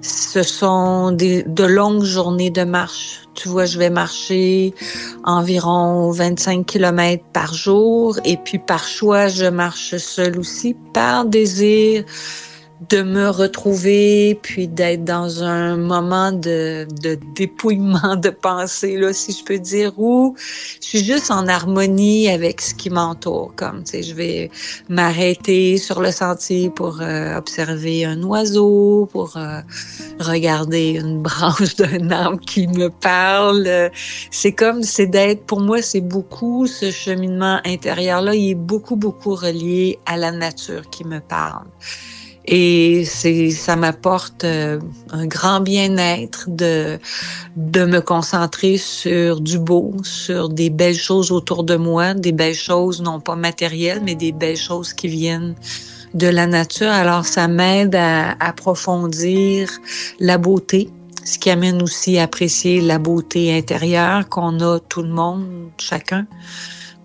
ce sont de longues journées de marche. Tu vois, je vais marcher environ 25 km par jour et puis par choix, je marche seule aussi par désir de me retrouver, puis d'être dans un moment de dépouillement de pensée, là, si je peux dire, où je suis juste en harmonie avec ce qui m'entoure. Comme, tu sais, je vais m'arrêter sur le sentier pour observer un oiseau, pour regarder une branche d'un arbre qui me parle. C'est d'être, pour moi, c'est beaucoup ce cheminement intérieur-là, il est beaucoup, beaucoup relié à la nature qui me parle. Et ça m'apporte un grand bien-être de me concentrer sur du beau, sur des belles choses autour de moi, des belles choses non pas matérielles, mais des belles choses qui viennent de la nature. Alors, ça m'aide à approfondir la beauté, ce qui amène aussi à apprécier la beauté intérieure qu'on a tout le monde, chacun.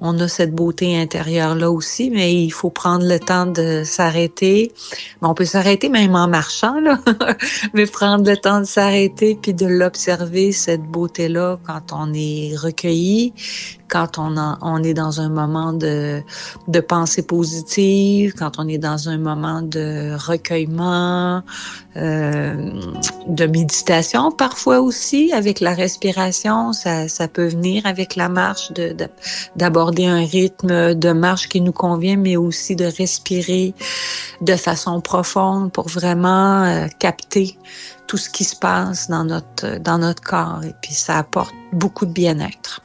On a cette beauté intérieure-là aussi, mais il faut prendre le temps de s'arrêter. Bon, on peut s'arrêter même en marchant, là, mais prendre le temps de s'arrêter puis de l'observer, cette beauté-là, quand on est recueilli, quand on est dans un moment de pensée positive, quand on est dans un moment de recueillement, de méditation parfois aussi, avec la respiration, ça peut venir avec la marche, d'aborder un rythme de marche qui nous convient, mais aussi de respirer de façon profonde pour vraiment capter tout ce qui se passe dans notre corps. Et puis ça apporte beaucoup de bien-être.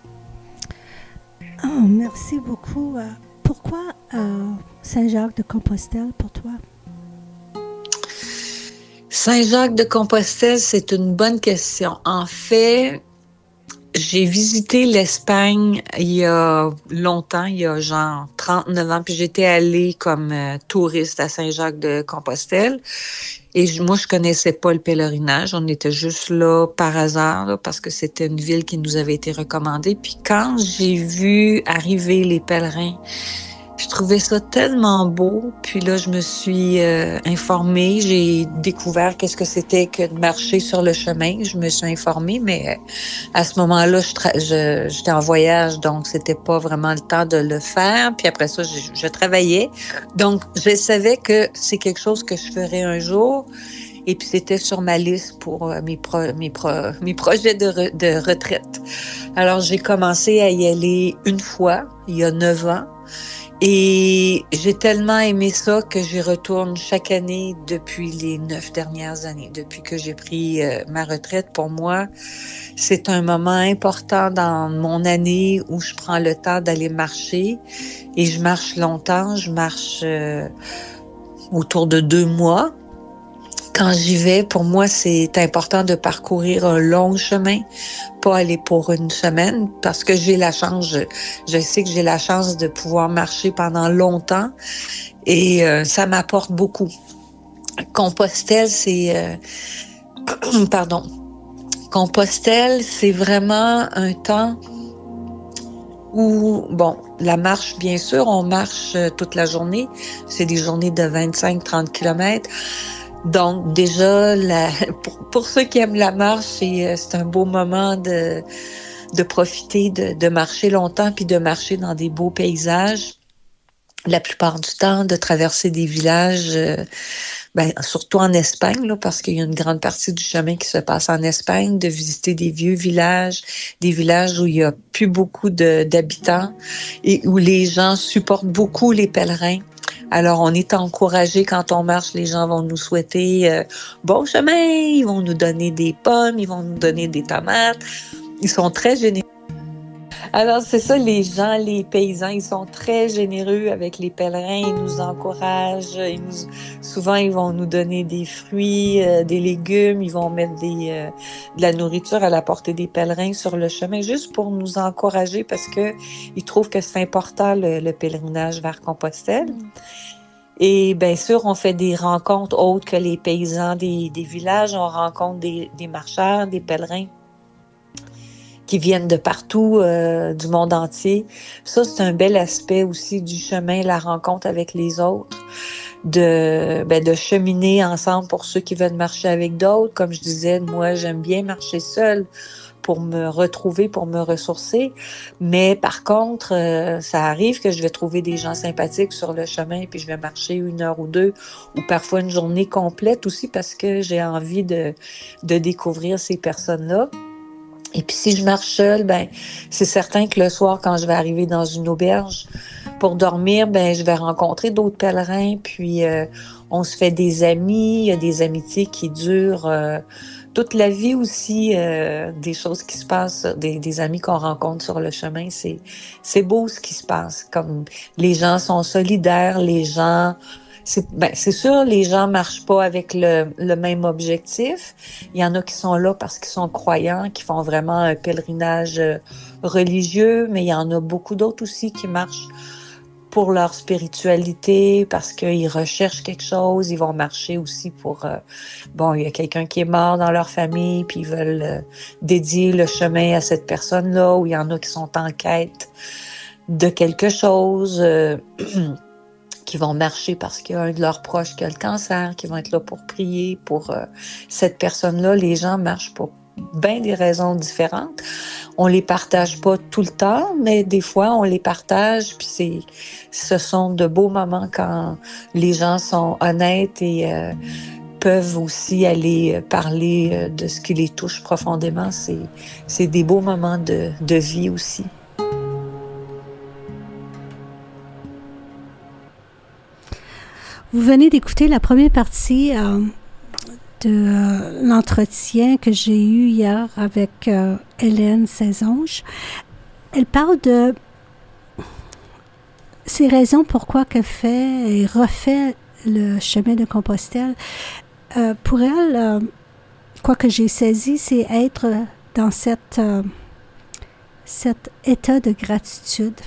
Oh, merci beaucoup. Pourquoi Saint-Jacques-de-Compostelle pour toi? Saint-Jacques-de-Compostelle, c'est une bonne question. En fait, j'ai visité l'Espagne il y a longtemps, il y a genre 39 ans, puis j'étais allée comme touriste à Saint-Jacques-de-Compostelle. Et moi, je connaissais pas le pèlerinage. On était juste là par hasard, là, parce que c'était une ville qui nous avait été recommandée. Puis quand j'ai vu arriver les pèlerins, je trouvais ça tellement beau. Puis là, je me suis informée. J'ai découvert qu'est-ce que c'était que de marcher sur le chemin. Je me suis informée, mais à ce moment-là, j'étais en voyage, donc c'était pas vraiment le temps de le faire. Puis après ça, je travaillais. Donc, je savais que c'est quelque chose que je ferais un jour. Et puis, c'était sur ma liste pour mes projets de retraite. Alors, j'ai commencé à y aller une fois, il y a 9 ans. Et j'ai tellement aimé ça que j'y retourne chaque année depuis les 9 dernières années. Depuis que j'ai pris ma retraite, pour moi, c'est un moment important dans mon année où je prends le temps d'aller marcher. Et je marche longtemps, je marche autour de 2 mois. Quand j'y vais, pour moi, c'est important de parcourir un long chemin, pas aller pour une semaine, parce que j'ai la chance, je sais que j'ai la chance de pouvoir marcher pendant longtemps et ça m'apporte beaucoup. Compostelle, Compostelle, c'est vraiment un temps où, bon, la marche, bien sûr, on marche toute la journée. C'est des journées de 25-30 kilomètres. Donc, déjà, pour ceux qui aiment la marche, c'est un beau moment de profiter de marcher longtemps puis de marcher dans des beaux paysages. La plupart du temps, de traverser des villages, surtout en Espagne, là, parce qu'il y a une grande partie du chemin qui se passe en Espagne, de visiter des vieux villages, des villages où il y a plus beaucoup d'habitants et où les gens supportent beaucoup les pèlerins. Alors, on est encouragé quand on marche, les gens vont nous souhaiter bon chemin, ils vont nous donner des pommes, ils vont nous donner des tomates. Ils sont très généreux. Alors, c'est ça, les gens, les paysans, ils sont très généreux avec les pèlerins, ils nous encouragent, souvent ils vont nous donner des fruits, des légumes, ils vont mettre de la nourriture à la portée des pèlerins sur le chemin, juste pour nous encourager parce que ils trouvent que c'est important le pèlerinage vers Compostelle. Et bien sûr, on fait des rencontres autres que les paysans des villages, on rencontre des marcheurs, des pèlerins qui viennent de partout, du monde entier. Ça, c'est un bel aspect aussi du chemin, la rencontre avec les autres. de cheminer ensemble pour ceux qui veulent marcher avec d'autres. Comme je disais, moi, j'aime bien marcher seule pour me retrouver, pour me ressourcer. Mais par contre, ça arrive que je vais trouver des gens sympathiques sur le chemin, puis je vais marcher 1 heure ou 2, ou parfois une journée complète aussi, parce que j'ai envie de découvrir ces personnes-là. Et puis si je marche seule, ben c'est certain que le soir, quand je vais arriver dans une auberge pour dormir, ben je vais rencontrer d'autres pèlerins, puis on se fait des amis, il y a des amitiés qui durent toute la vie aussi, des choses qui se passent, des amis qu'on rencontre sur le chemin, c'est beau ce qui se passe. Comme les gens sont solidaires, les gens... C'est sûr, les gens marchent pas avec le même objectif. Il y en a qui sont là parce qu'ils sont croyants, qui font vraiment un pèlerinage religieux, mais il y en a beaucoup d'autres aussi qui marchent pour leur spiritualité, parce qu'ils recherchent quelque chose. Ils vont marcher aussi pour... il y a quelqu'un qui est mort dans leur famille, puis ils veulent dédier le chemin à cette personne-là, ou il y en a qui sont en quête de quelque chose... qui vont marcher parce qu'il y a un de leurs proches qui a le cancer, qui vont être là pour prier pour cette personne-là. Les gens marchent pour bien des raisons différentes. On les partage pas tout le temps, mais des fois, on les partage, puis ce sont de beaux moments quand les gens sont honnêtes et peuvent aussi aller parler de ce qui les touche profondément. C'est des beaux moments de vie aussi. Vous venez d'écouter la première partie de l'entretien que j'ai eu hier avec Hélène Saint-Onge. Elle parle de ses raisons pourquoi qu'elle fait et refait le chemin de Compostelle. Pour elle, quoi que j'ai saisi, c'est être dans cet état de gratitude.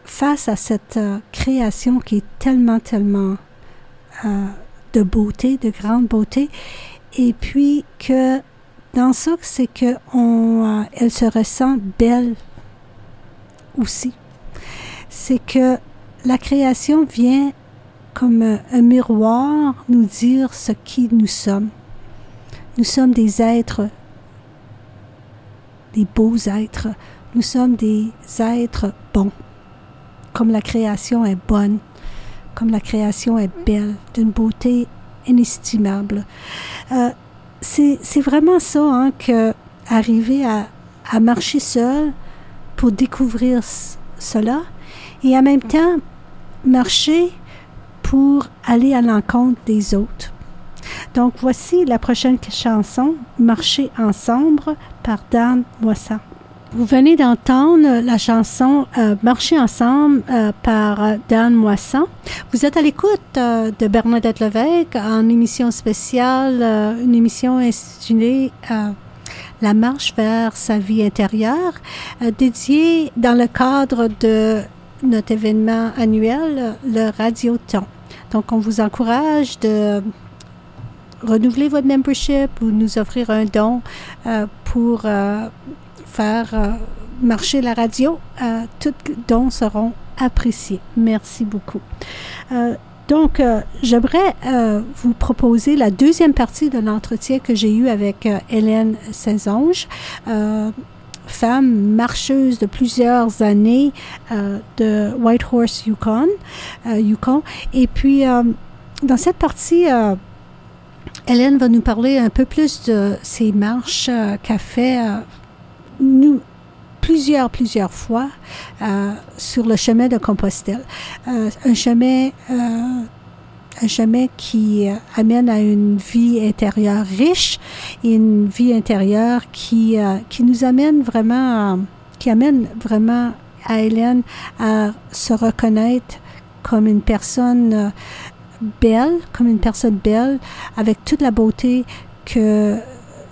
Face à cette création qui est tellement de beauté, de grande beauté, et puis que dans ça, c'est que elle se ressent belle aussi. C'est que la création vient comme un miroir nous dire ce qui nous sommes. Nous sommes des êtres, des beaux êtres. Nous sommes des êtres bons. Comme la création est bonne, comme la création est belle, d'une beauté inestimable. C'est vraiment ça, hein, que arriver à marcher seul pour découvrir cela, et en même temps marcher pour aller à l'encontre des autres. Donc voici la prochaine chanson, Marcher ensemble par Dan Moissan. Vous venez d'entendre la chanson Marcher ensemble par Dan Moissan. Vous êtes à l'écoute de Bernadette Lévesque en émission spéciale, une émission intitulée La marche vers sa vie intérieure, dédiée dans le cadre de notre événement annuel, le Radioton. Donc, on vous encourage de renouveler votre membership ou nous offrir un don pour faire marcher la radio. Tous dons seront appréciés. Merci beaucoup. Donc, j'aimerais vous proposer la deuxième partie de l'entretien que j'ai eu avec Hélène Saint-Onge, femme marcheuse de plusieurs années de Whitehorse, Yukon. Et puis, dans cette partie, Hélène va nous parler un peu plus de ces marches qu'a fait plusieurs fois sur le chemin de Compostelle. Un chemin qui amène à une vie intérieure riche et une vie intérieure qui nous amène vraiment, qui amène vraiment à Hélène à se reconnaître comme une personne belle, avec toute la beauté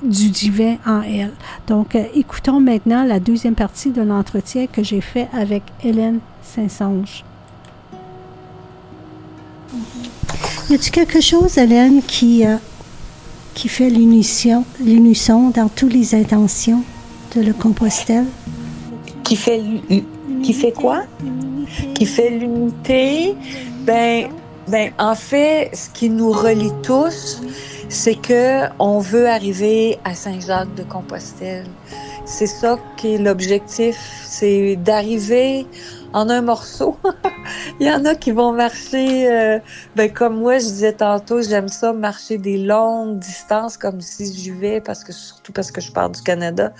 du divin en elle. Donc, écoutons maintenant la deuxième partie de l'entretien que j'ai fait avec Hélène Saint-Onge. Y a-t-il quelque chose, Hélène, qui fait l'unisson dans toutes les intentions de le Compostelle? Qui fait quoi? Qui fait l'unité. Ben, en fait, ce qui nous relie tous, c'est que on veut arriver à Saint-Jacques-de-Compostelle. C'est ça qui est l'objectif, c'est d'arriver en un morceau. Il y en a qui vont marcher, comme moi, je disais tantôt, j'aime ça, marcher des longues distances comme si j'y vais, surtout parce que je pars du Canada,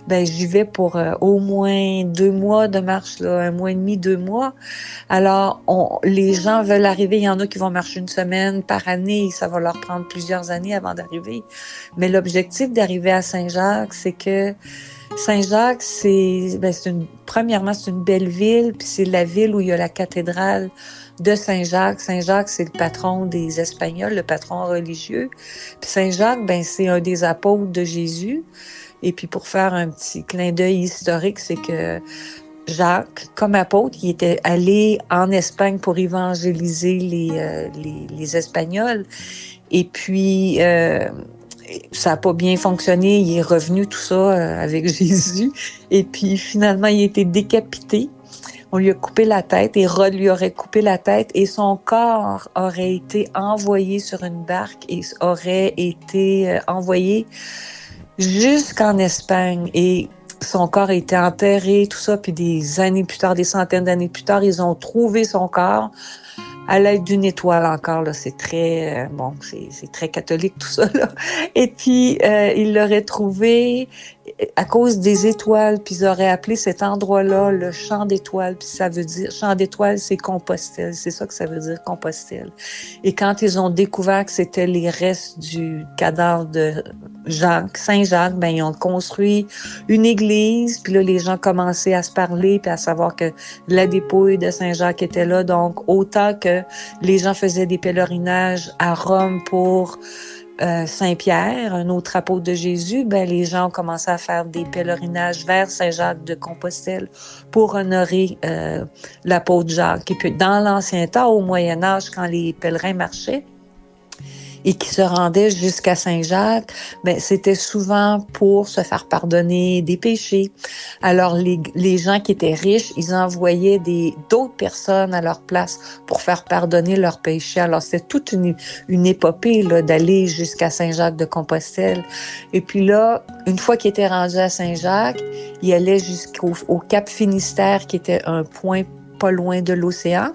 j'y vais pour au moins 2 mois de marche, là, 1 mois et demi, 2 mois. Alors, les gens veulent arriver. Il y en a qui vont marcher une semaine par année. Ça va leur prendre plusieurs années avant d'arriver. Mais l'objectif d'arriver à Saint-Jacques, c'est que Saint-Jacques, premièrement, c'est une belle ville, puis c'est la ville où il y a la cathédrale de Saint-Jacques. Saint-Jacques, c'est le patron des Espagnols, le patron religieux. Puis Saint-Jacques, c'est un des apôtres de Jésus. Et puis, pour faire un petit clin d'œil historique, c'est que Jacques, comme apôtre, il était allé en Espagne pour évangéliser les Espagnols. Et puis, ça n'a pas bien fonctionné. Il est revenu tout ça avec Jésus. Et puis, finalement, il a été décapité. On lui a coupé la tête. Hérode lui aurait coupé la tête. Et son corps aurait été envoyé sur une barque et aurait été envoyé jusqu'en Espagne. Et son corps a été enterré, tout ça. Puis des années plus tard, des centaines d'années plus tard, ils ont trouvé son corps à l'aide d'une étoile encore, là. C'est très, c'est très catholique tout ça, là. Et puis, ils l'auraient trouvé à cause des étoiles, puis ils auraient appelé cet endroit-là le champ d'étoiles, puis ça veut dire, champ d'étoiles, c'est Compostelle. C'est ça que ça veut dire, Compostelle. Et quand ils ont découvert que c'était les restes du cadavre de Saint-Jacques, ils ont construit une église, puis là, les gens commençaient à se parler, puis à savoir que la dépouille de Saint-Jacques était là. Donc, autant que les gens faisaient des pèlerinages à Rome pour Saint-Pierre, un autre apôtre de Jésus, les gens ont commencé à faire des pèlerinages vers Saint-Jacques-de-Compostelle pour honorer l'apôtre Jacques. Et puis, dans l'Ancien Temps, au Moyen Âge, quand les pèlerins marchaient, et qui se rendaient jusqu'à Saint-Jacques, c'était souvent pour se faire pardonner des péchés. Alors, les gens qui étaient riches, ils envoyaient d'autres personnes à leur place pour faire pardonner leurs péchés. Alors, c'était toute une épopée là, d'aller jusqu'à Saint-Jacques-de-Compostelle. Et puis là, une fois qu'ils étaient rendus à Saint-Jacques, ils allaient jusqu'au Cap Finistère, qui était un point pas loin de l'océan.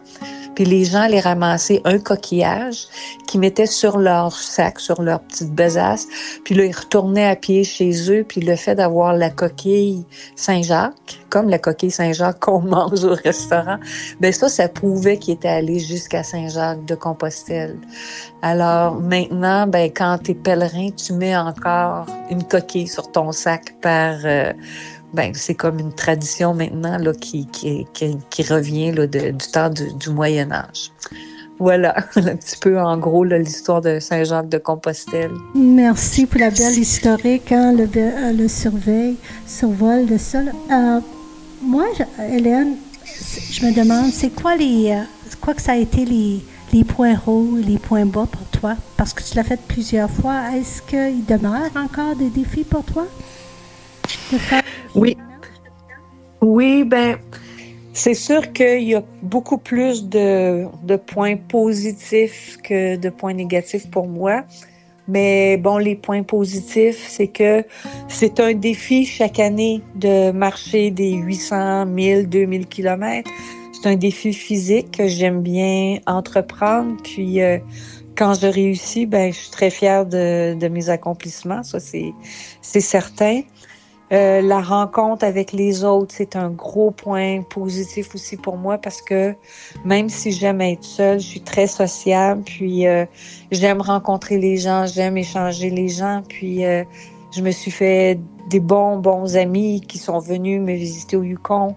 Puis les gens allaient ramasser un coquillage qu'ils mettaient sur leur sac, sur leur petite besace. Puis là, ils retournaient à pied chez eux. Puis le fait d'avoir la coquille Saint-Jacques, comme la coquille Saint-Jacques qu'on mange au restaurant, ça prouvait qu'ils étaient allés jusqu'à Saint-Jacques-de-Compostelle. Alors maintenant, quand t'es pèlerin, tu mets encore une coquille sur ton sac par... c'est comme une tradition maintenant là, qui revient là, du temps du Moyen Âge. Voilà, un petit peu en gros là, l'histoire de Saint-Jacques-de-Compostelle. Merci pour la belle historique, le survol de ça. Moi, Hélène, je me demande, c'est quoi que ça a été les points hauts et les points bas pour toi? Parce que tu l'as fait plusieurs fois. Est-ce qu'il demeure encore des défis pour toi? Oui, c'est sûr qu'il y a beaucoup plus de points positifs que de points négatifs pour moi. Mais les points positifs, c'est que c'est un défi chaque année de marcher des 800, 1000, 2000 kilomètres. C'est un défi physique que j'aime bien entreprendre. Puis, quand je réussis, je suis très fière de mes accomplissements. Ça, c'est certain. La rencontre avec les autres, c'est un gros point positif aussi pour moi parce que même si j'aime être seule, je suis très sociable, puis j'aime rencontrer les gens, j'aime échanger les gens, puis je me suis fait des bons amis qui sont venus me visiter au Yukon,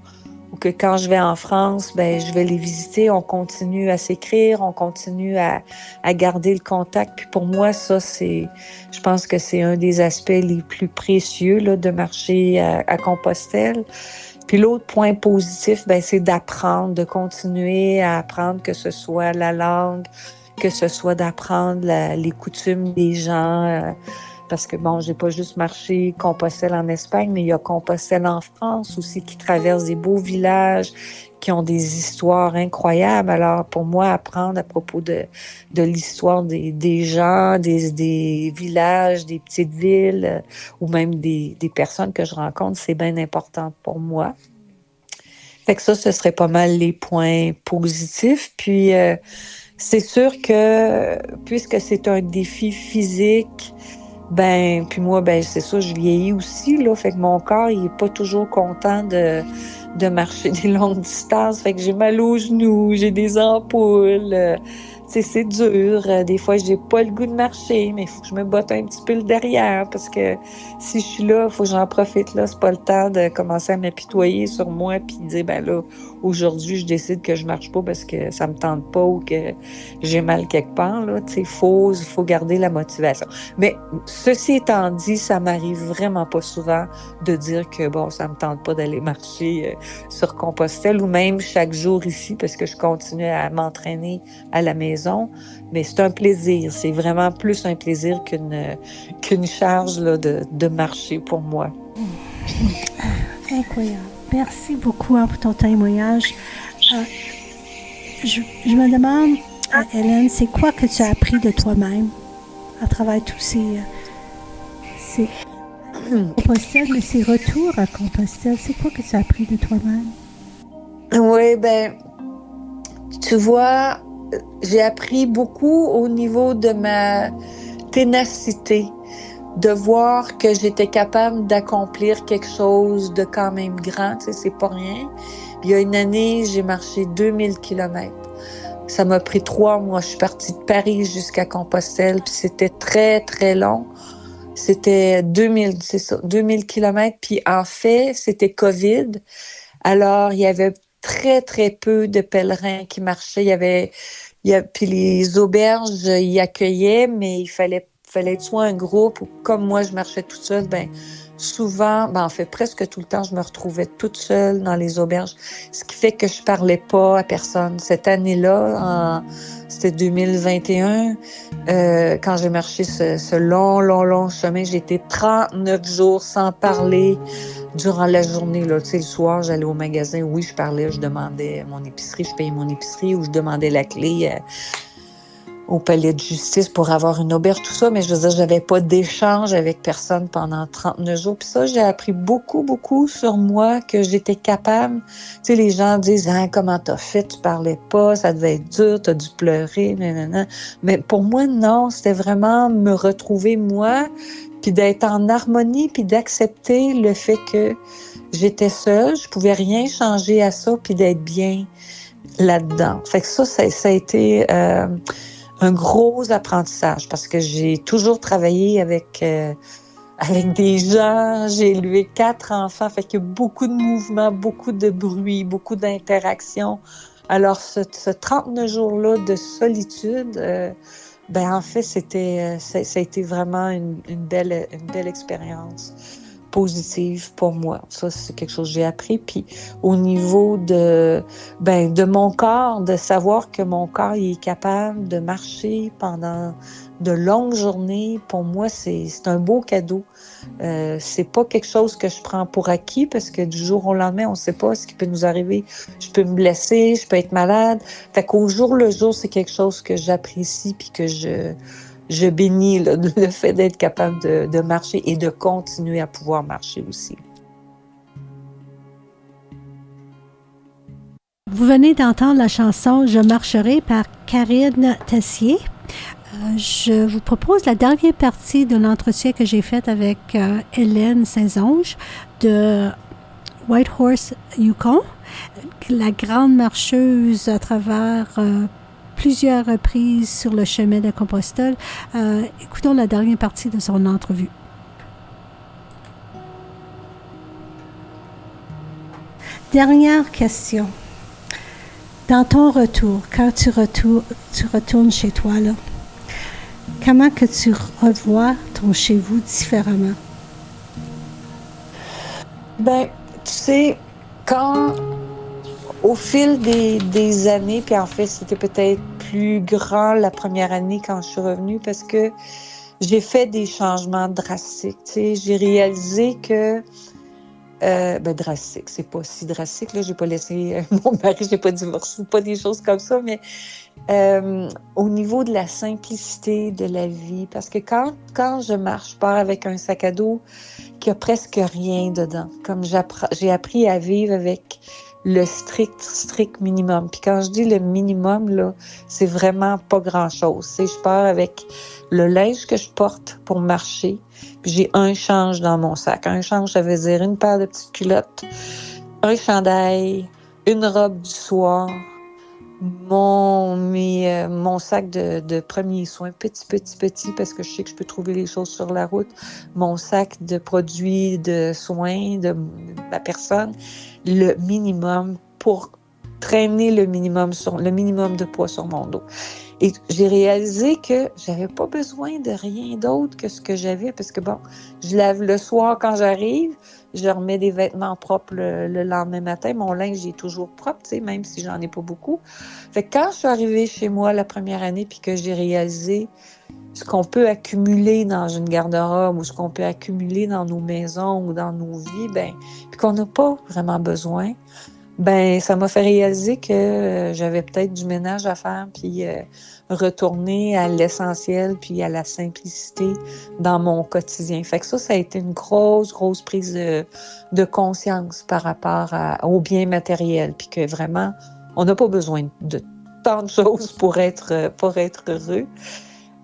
ou que quand je vais en France, je vais les visiter, on continue à s'écrire, on continue à garder le contact. Puis pour moi, ça, je pense que c'est un des aspects les plus précieux là, de marcher à Compostelle. Puis l'autre point positif, c'est d'apprendre, de continuer à apprendre, que ce soit la langue, que ce soit d'apprendre les coutumes des gens. Parce que j'ai pas juste marché Compostelle en Espagne, mais il y a Compostelle en France aussi qui traverse des beaux villages, qui ont des histoires incroyables. Alors, pour moi, apprendre à propos de l'histoire des gens, des villages, des petites villes, ou même des personnes que je rencontre, c'est bien important pour moi. Fait que ça, ce serait pas mal les points positifs. Puis, c'est sûr que, puisque c'est un défi physique, ben, puis moi, ben, c'est ça, je vieillis aussi, là. Fait que mon corps, il est pas toujours content de marcher des longues distances. Fait que j'ai mal aux genoux, j'ai des ampoules. Tu sais, c'est dur. Des fois, j'ai pas le goût de marcher, mais il faut que je me botte un petit peu le derrière parce que si je suis là, il faut que j'en profite, là. C'est pas le temps de commencer à m'apitoyer sur moi puis dire, ben là, aujourd'hui, je décide que je marche pas parce que ça me tente pas ou que j'ai mal quelque part, là. Tu sais, faut garder la motivation. Mais ceci étant dit, ça m'arrive vraiment pas souvent de dire que, bon, ça me tente pas d'aller marcher sur Compostelle ou même chaque jour ici parce que je continue à m'entraîner à la maison. Mais c'est un plaisir. C'est vraiment plus un plaisir qu'une charge là, de marcher pour moi. Incroyable. Merci beaucoup pour ton témoignage. Je me demande, Hélène, c'est quoi que tu as appris de toi-même à travers tous ces Compostelle, mais ces retours à Compostelle? C'est quoi que tu as appris de toi-même? Oui, ben, tu vois, j'ai appris beaucoup au niveau de ma ténacité, de voir que j'étais capable d'accomplir quelque chose de quand même grand, tu sais, c'est pas rien. Il y a une année, j'ai marché 2000 kilomètres. Ça m'a pris 3 mois. Je suis partie de Paris jusqu'à Compostelle, puis c'était très, très long. C'était 2000 kilomètres. Puis en fait, c'était COVID. Alors, il y avait très, très peu de pèlerins qui marchaient. Puis les auberges y accueillaient, mais il fallait soit un groupe ou comme moi, je marchais toute seule, ben souvent, en fait, presque tout le temps, je me retrouvais toute seule dans les auberges, ce qui fait que je parlais pas à personne. Cette année-là, c'était 2021, quand j'ai marché ce long chemin, j'ai été 39 jours sans parler durant la journée. Là. Tu sais, le soir, j'allais au magasin, oui, je parlais, je demandais mon épicerie, je payais mon épicerie ou je demandais la clé au palais de justice pour avoir une auberge, tout ça, mais je veux dire, j'avais pas d'échange avec personne pendant 39 jours. Puis ça, j'ai appris beaucoup, beaucoup sur moi, que j'étais capable. Tu sais, les gens disent, hein, comment t'as fait, tu parlais pas, ça devait être dur, t'as dû pleurer, nanana. Mais pour moi, non, c'était vraiment me retrouver moi, puis d'être en harmonie, puis d'accepter le fait que j'étais seule, je pouvais rien changer à ça, puis d'être bien là-dedans. Fait que ça a été un gros apprentissage parce que j'ai toujours travaillé avec des gens. J'ai élevé 4 enfants, fait qu'il y a beaucoup de mouvements, beaucoup de bruit, beaucoup d'interactions. Alors, ce 39 jours-là de solitude, en fait, ça a été vraiment une belle expérience positive pour moi. Ça, c'est quelque chose que j'ai appris. Puis au niveau de mon corps, de savoir que mon corps il est capable de marcher pendant de longues journées, pour moi, c'est un beau cadeau. C'est pas quelque chose que je prends pour acquis parce que du jour au lendemain, on sait pas ce qui peut nous arriver. Je peux me blesser, je peux être malade. Fait qu'au jour le jour, c'est quelque chose que j'apprécie puis que je bénis là, le fait d'être capable de marcher et de continuer à pouvoir marcher aussi. Vous venez d'entendre la chanson « Je marcherai » par Karine Tessier. Je vous propose la dernière partie de l'entretien que j'ai fait avec Hélène Saint-Onge de Whitehorse, Yukon, la grande marcheuse à travers plusieurs reprises sur le chemin de Compostelle. Écoutons la dernière partie de son entrevue. Dernière question. Dans ton retour, quand tu retournes chez toi, là, comment que tu revois ton chez vous différemment? Ben, tu sais, au fil des années, puis en fait, c'était peut-être plus grand la première année quand je suis revenue parce que j'ai fait des changements drastiques. Tu sais, j'ai réalisé que drastique. C'est pas si drastique, là. J'ai pas laissé mon mari, j'ai pas divorcé, pas des choses comme ça, mais au niveau de la simplicité de la vie, parce que quand je marche, je pars avec un sac à dos qui a presque rien dedans. Comme j'ai appris à vivre avec le strict minimum. Puis quand je dis le minimum, là, c'est vraiment pas grand-chose. Tu sais, je pars avec le linge que je porte pour marcher, puis j'ai un change dans mon sac. Un change, ça veut dire une paire de petites culottes, un chandail, une robe du soir, mon sac de premiers soins, petit, parce que je sais que je peux trouver les choses sur la route, mon sac de produits de soins de ma personne, le minimum pour traîner le minimum de poids sur mon dos. Et j'ai réalisé que j'avais pas besoin de rien d'autre que ce que j'avais, parce que bon, je lave le soir quand j'arrive, je remets des vêtements propres le lendemain matin. Mon linge est toujours propre, tu sais, même si j'en ai pas beaucoup. Fait que quand je suis arrivée chez moi la première année, puis que j'ai réalisé ce qu'on peut accumuler dans une garde-robe ou ce qu'on peut accumuler dans nos maisons ou dans nos vies, puis qu'on n'a pas vraiment besoin, ça m'a fait réaliser que j'avais peut-être du ménage à faire, puis retourner à l'essentiel, puis à la simplicité dans mon quotidien. Fait que ça a été une grosse prise de conscience par rapport au bien matériel, puis que vraiment, on n'a pas besoin de tant de choses pour être heureux.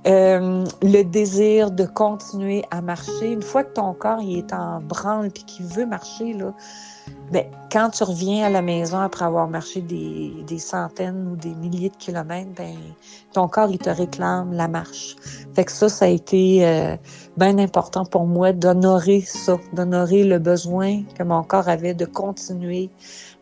Le désir de continuer à marcher, une fois que ton corps il est en branle puis qu'il veut marcher, là, quand tu reviens à la maison après avoir marché des centaines ou des milliers de kilomètres, ton corps il te réclame la marche. Fait que ça a été bien important pour moi d'honorer ça, d'honorer le besoin que mon corps avait de continuer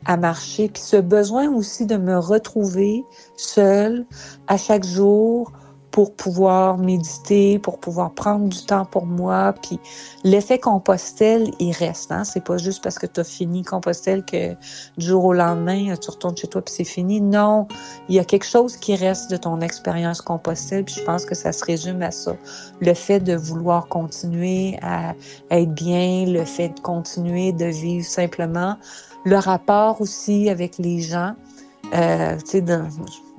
à marcher, puis ce besoin aussi de me retrouver seule à chaque jour, pour pouvoir méditer, pour pouvoir prendre du temps pour moi. Puis l'effet Compostelle, il reste. Hein? C'est pas juste parce que tu as fini Compostelle que du jour au lendemain, tu retournes chez toi puis c'est fini. Non, il y a quelque chose qui reste de ton expérience Compostelle, puis je pense que ça se résume à ça. Le fait de vouloir continuer à être bien, le fait de continuer de vivre simplement, le rapport aussi avec les gens.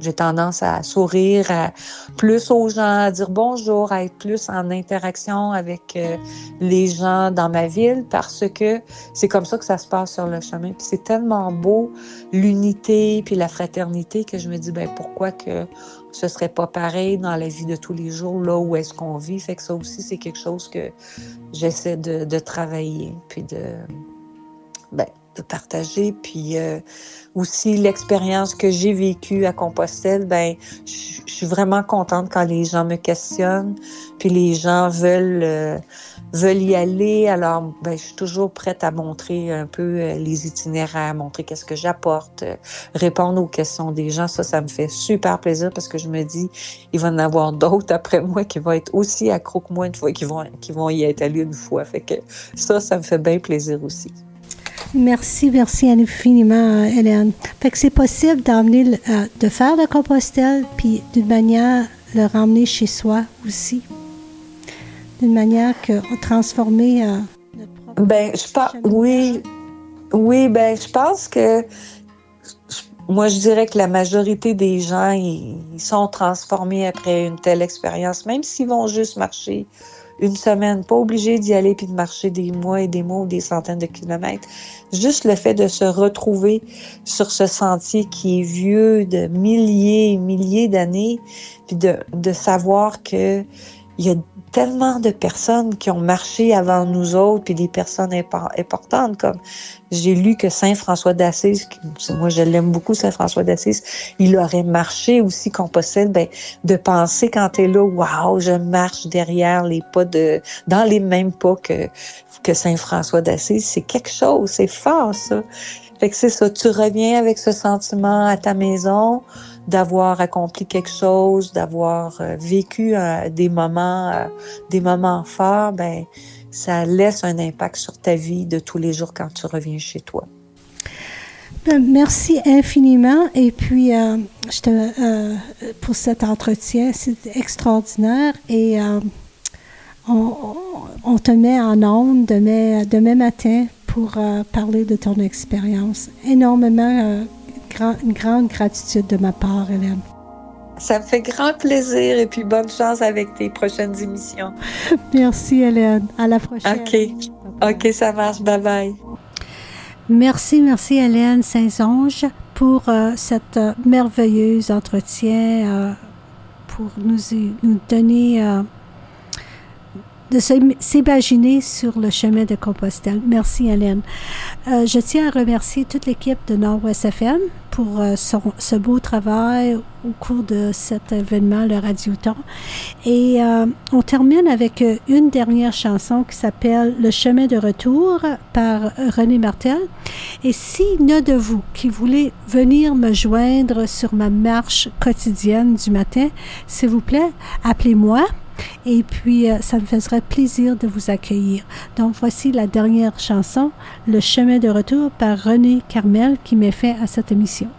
J'ai tendance à sourire plus aux gens, à dire bonjour, à être plus en interaction avec les gens dans ma ville, parce que c'est comme ça que ça se passe sur le chemin. Puis c'est tellement beau, l'unité puis la fraternité, que je me dis, pourquoi que ce serait pas pareil dans la vie de tous les jours, là où est-ce qu'on vit. Fait que ça aussi, c'est quelque chose que j'essaie de travailler, puis de partager, puis aussi l'expérience que j'ai vécue à Compostelle, je suis vraiment contente quand les gens me questionnent, puis les gens veulent y aller. Alors, je suis toujours prête à montrer un peu les itinéraires, montrer qu'est-ce que j'apporte, répondre aux questions des gens. Ça me fait super plaisir, parce que je me dis, il va y en avoir d'autres après moi qui vont être aussi accros que moi une fois, qui vont y être allés une fois. Fait que ça me fait bien plaisir aussi. Merci infiniment, Hélène. Fait que c'est possible de faire la Compostelle, puis d'une manière le ramener chez soi aussi, d'une manière que transformer notre propre. Oui, je pense que moi je dirais que la majorité des gens ils sont transformés après une telle expérience, même s'ils vont juste marcher une semaine, pas obligé d'y aller puis de marcher des mois et des mois ou des centaines de kilomètres. Juste le fait de se retrouver sur ce sentier qui est vieux de milliers et milliers d'années, puis de savoir que il y a tellement de personnes qui ont marché avant nous autres, puis des personnes importantes, comme j'ai lu que Saint François d'Assise, moi je l'aime beaucoup, Saint François d'Assise, il aurait marché aussi Compostelle, de penser quand t'es là, waouh, je marche derrière les pas dans les mêmes pas que Saint François d'Assise, c'est quelque chose, c'est fort ça. Fait que c'est ça, tu reviens avec ce sentiment à ta maison, d'avoir accompli quelque chose, d'avoir vécu des moments forts, ça laisse un impact sur ta vie de tous les jours quand tu reviens chez toi. Merci infiniment, et puis pour cet entretien, c'est extraordinaire, et on te met en onde demain matin pour parler de ton expérience. Énormément, une grande gratitude de ma part, Hélène. Ça me fait grand plaisir et puis bonne chance avec tes prochaines émissions. Merci, Hélène. À la prochaine. OK, ça marche. Bye-bye. Merci, Hélène Saint-Onge pour cet merveilleux entretien, pour nous donner de s'imaginer sur le chemin de Compostelle. Merci, Hélène. Je tiens à remercier toute l'équipe de Nord-Ouest FM pour ce beau travail au cours de cet événement, le Radioton. Et on termine avec une dernière chanson qui s'appelle « Le chemin de retour » par René Martel. Et s'il y en a de vous qui voulez venir me joindre sur ma marche quotidienne du matin, s'il vous plaît, appelez-moi. Et puis, ça me ferait plaisir de vous accueillir. Donc, voici la dernière chanson, « Le chemin de retour » par René Carmel, qui met fin à cette émission.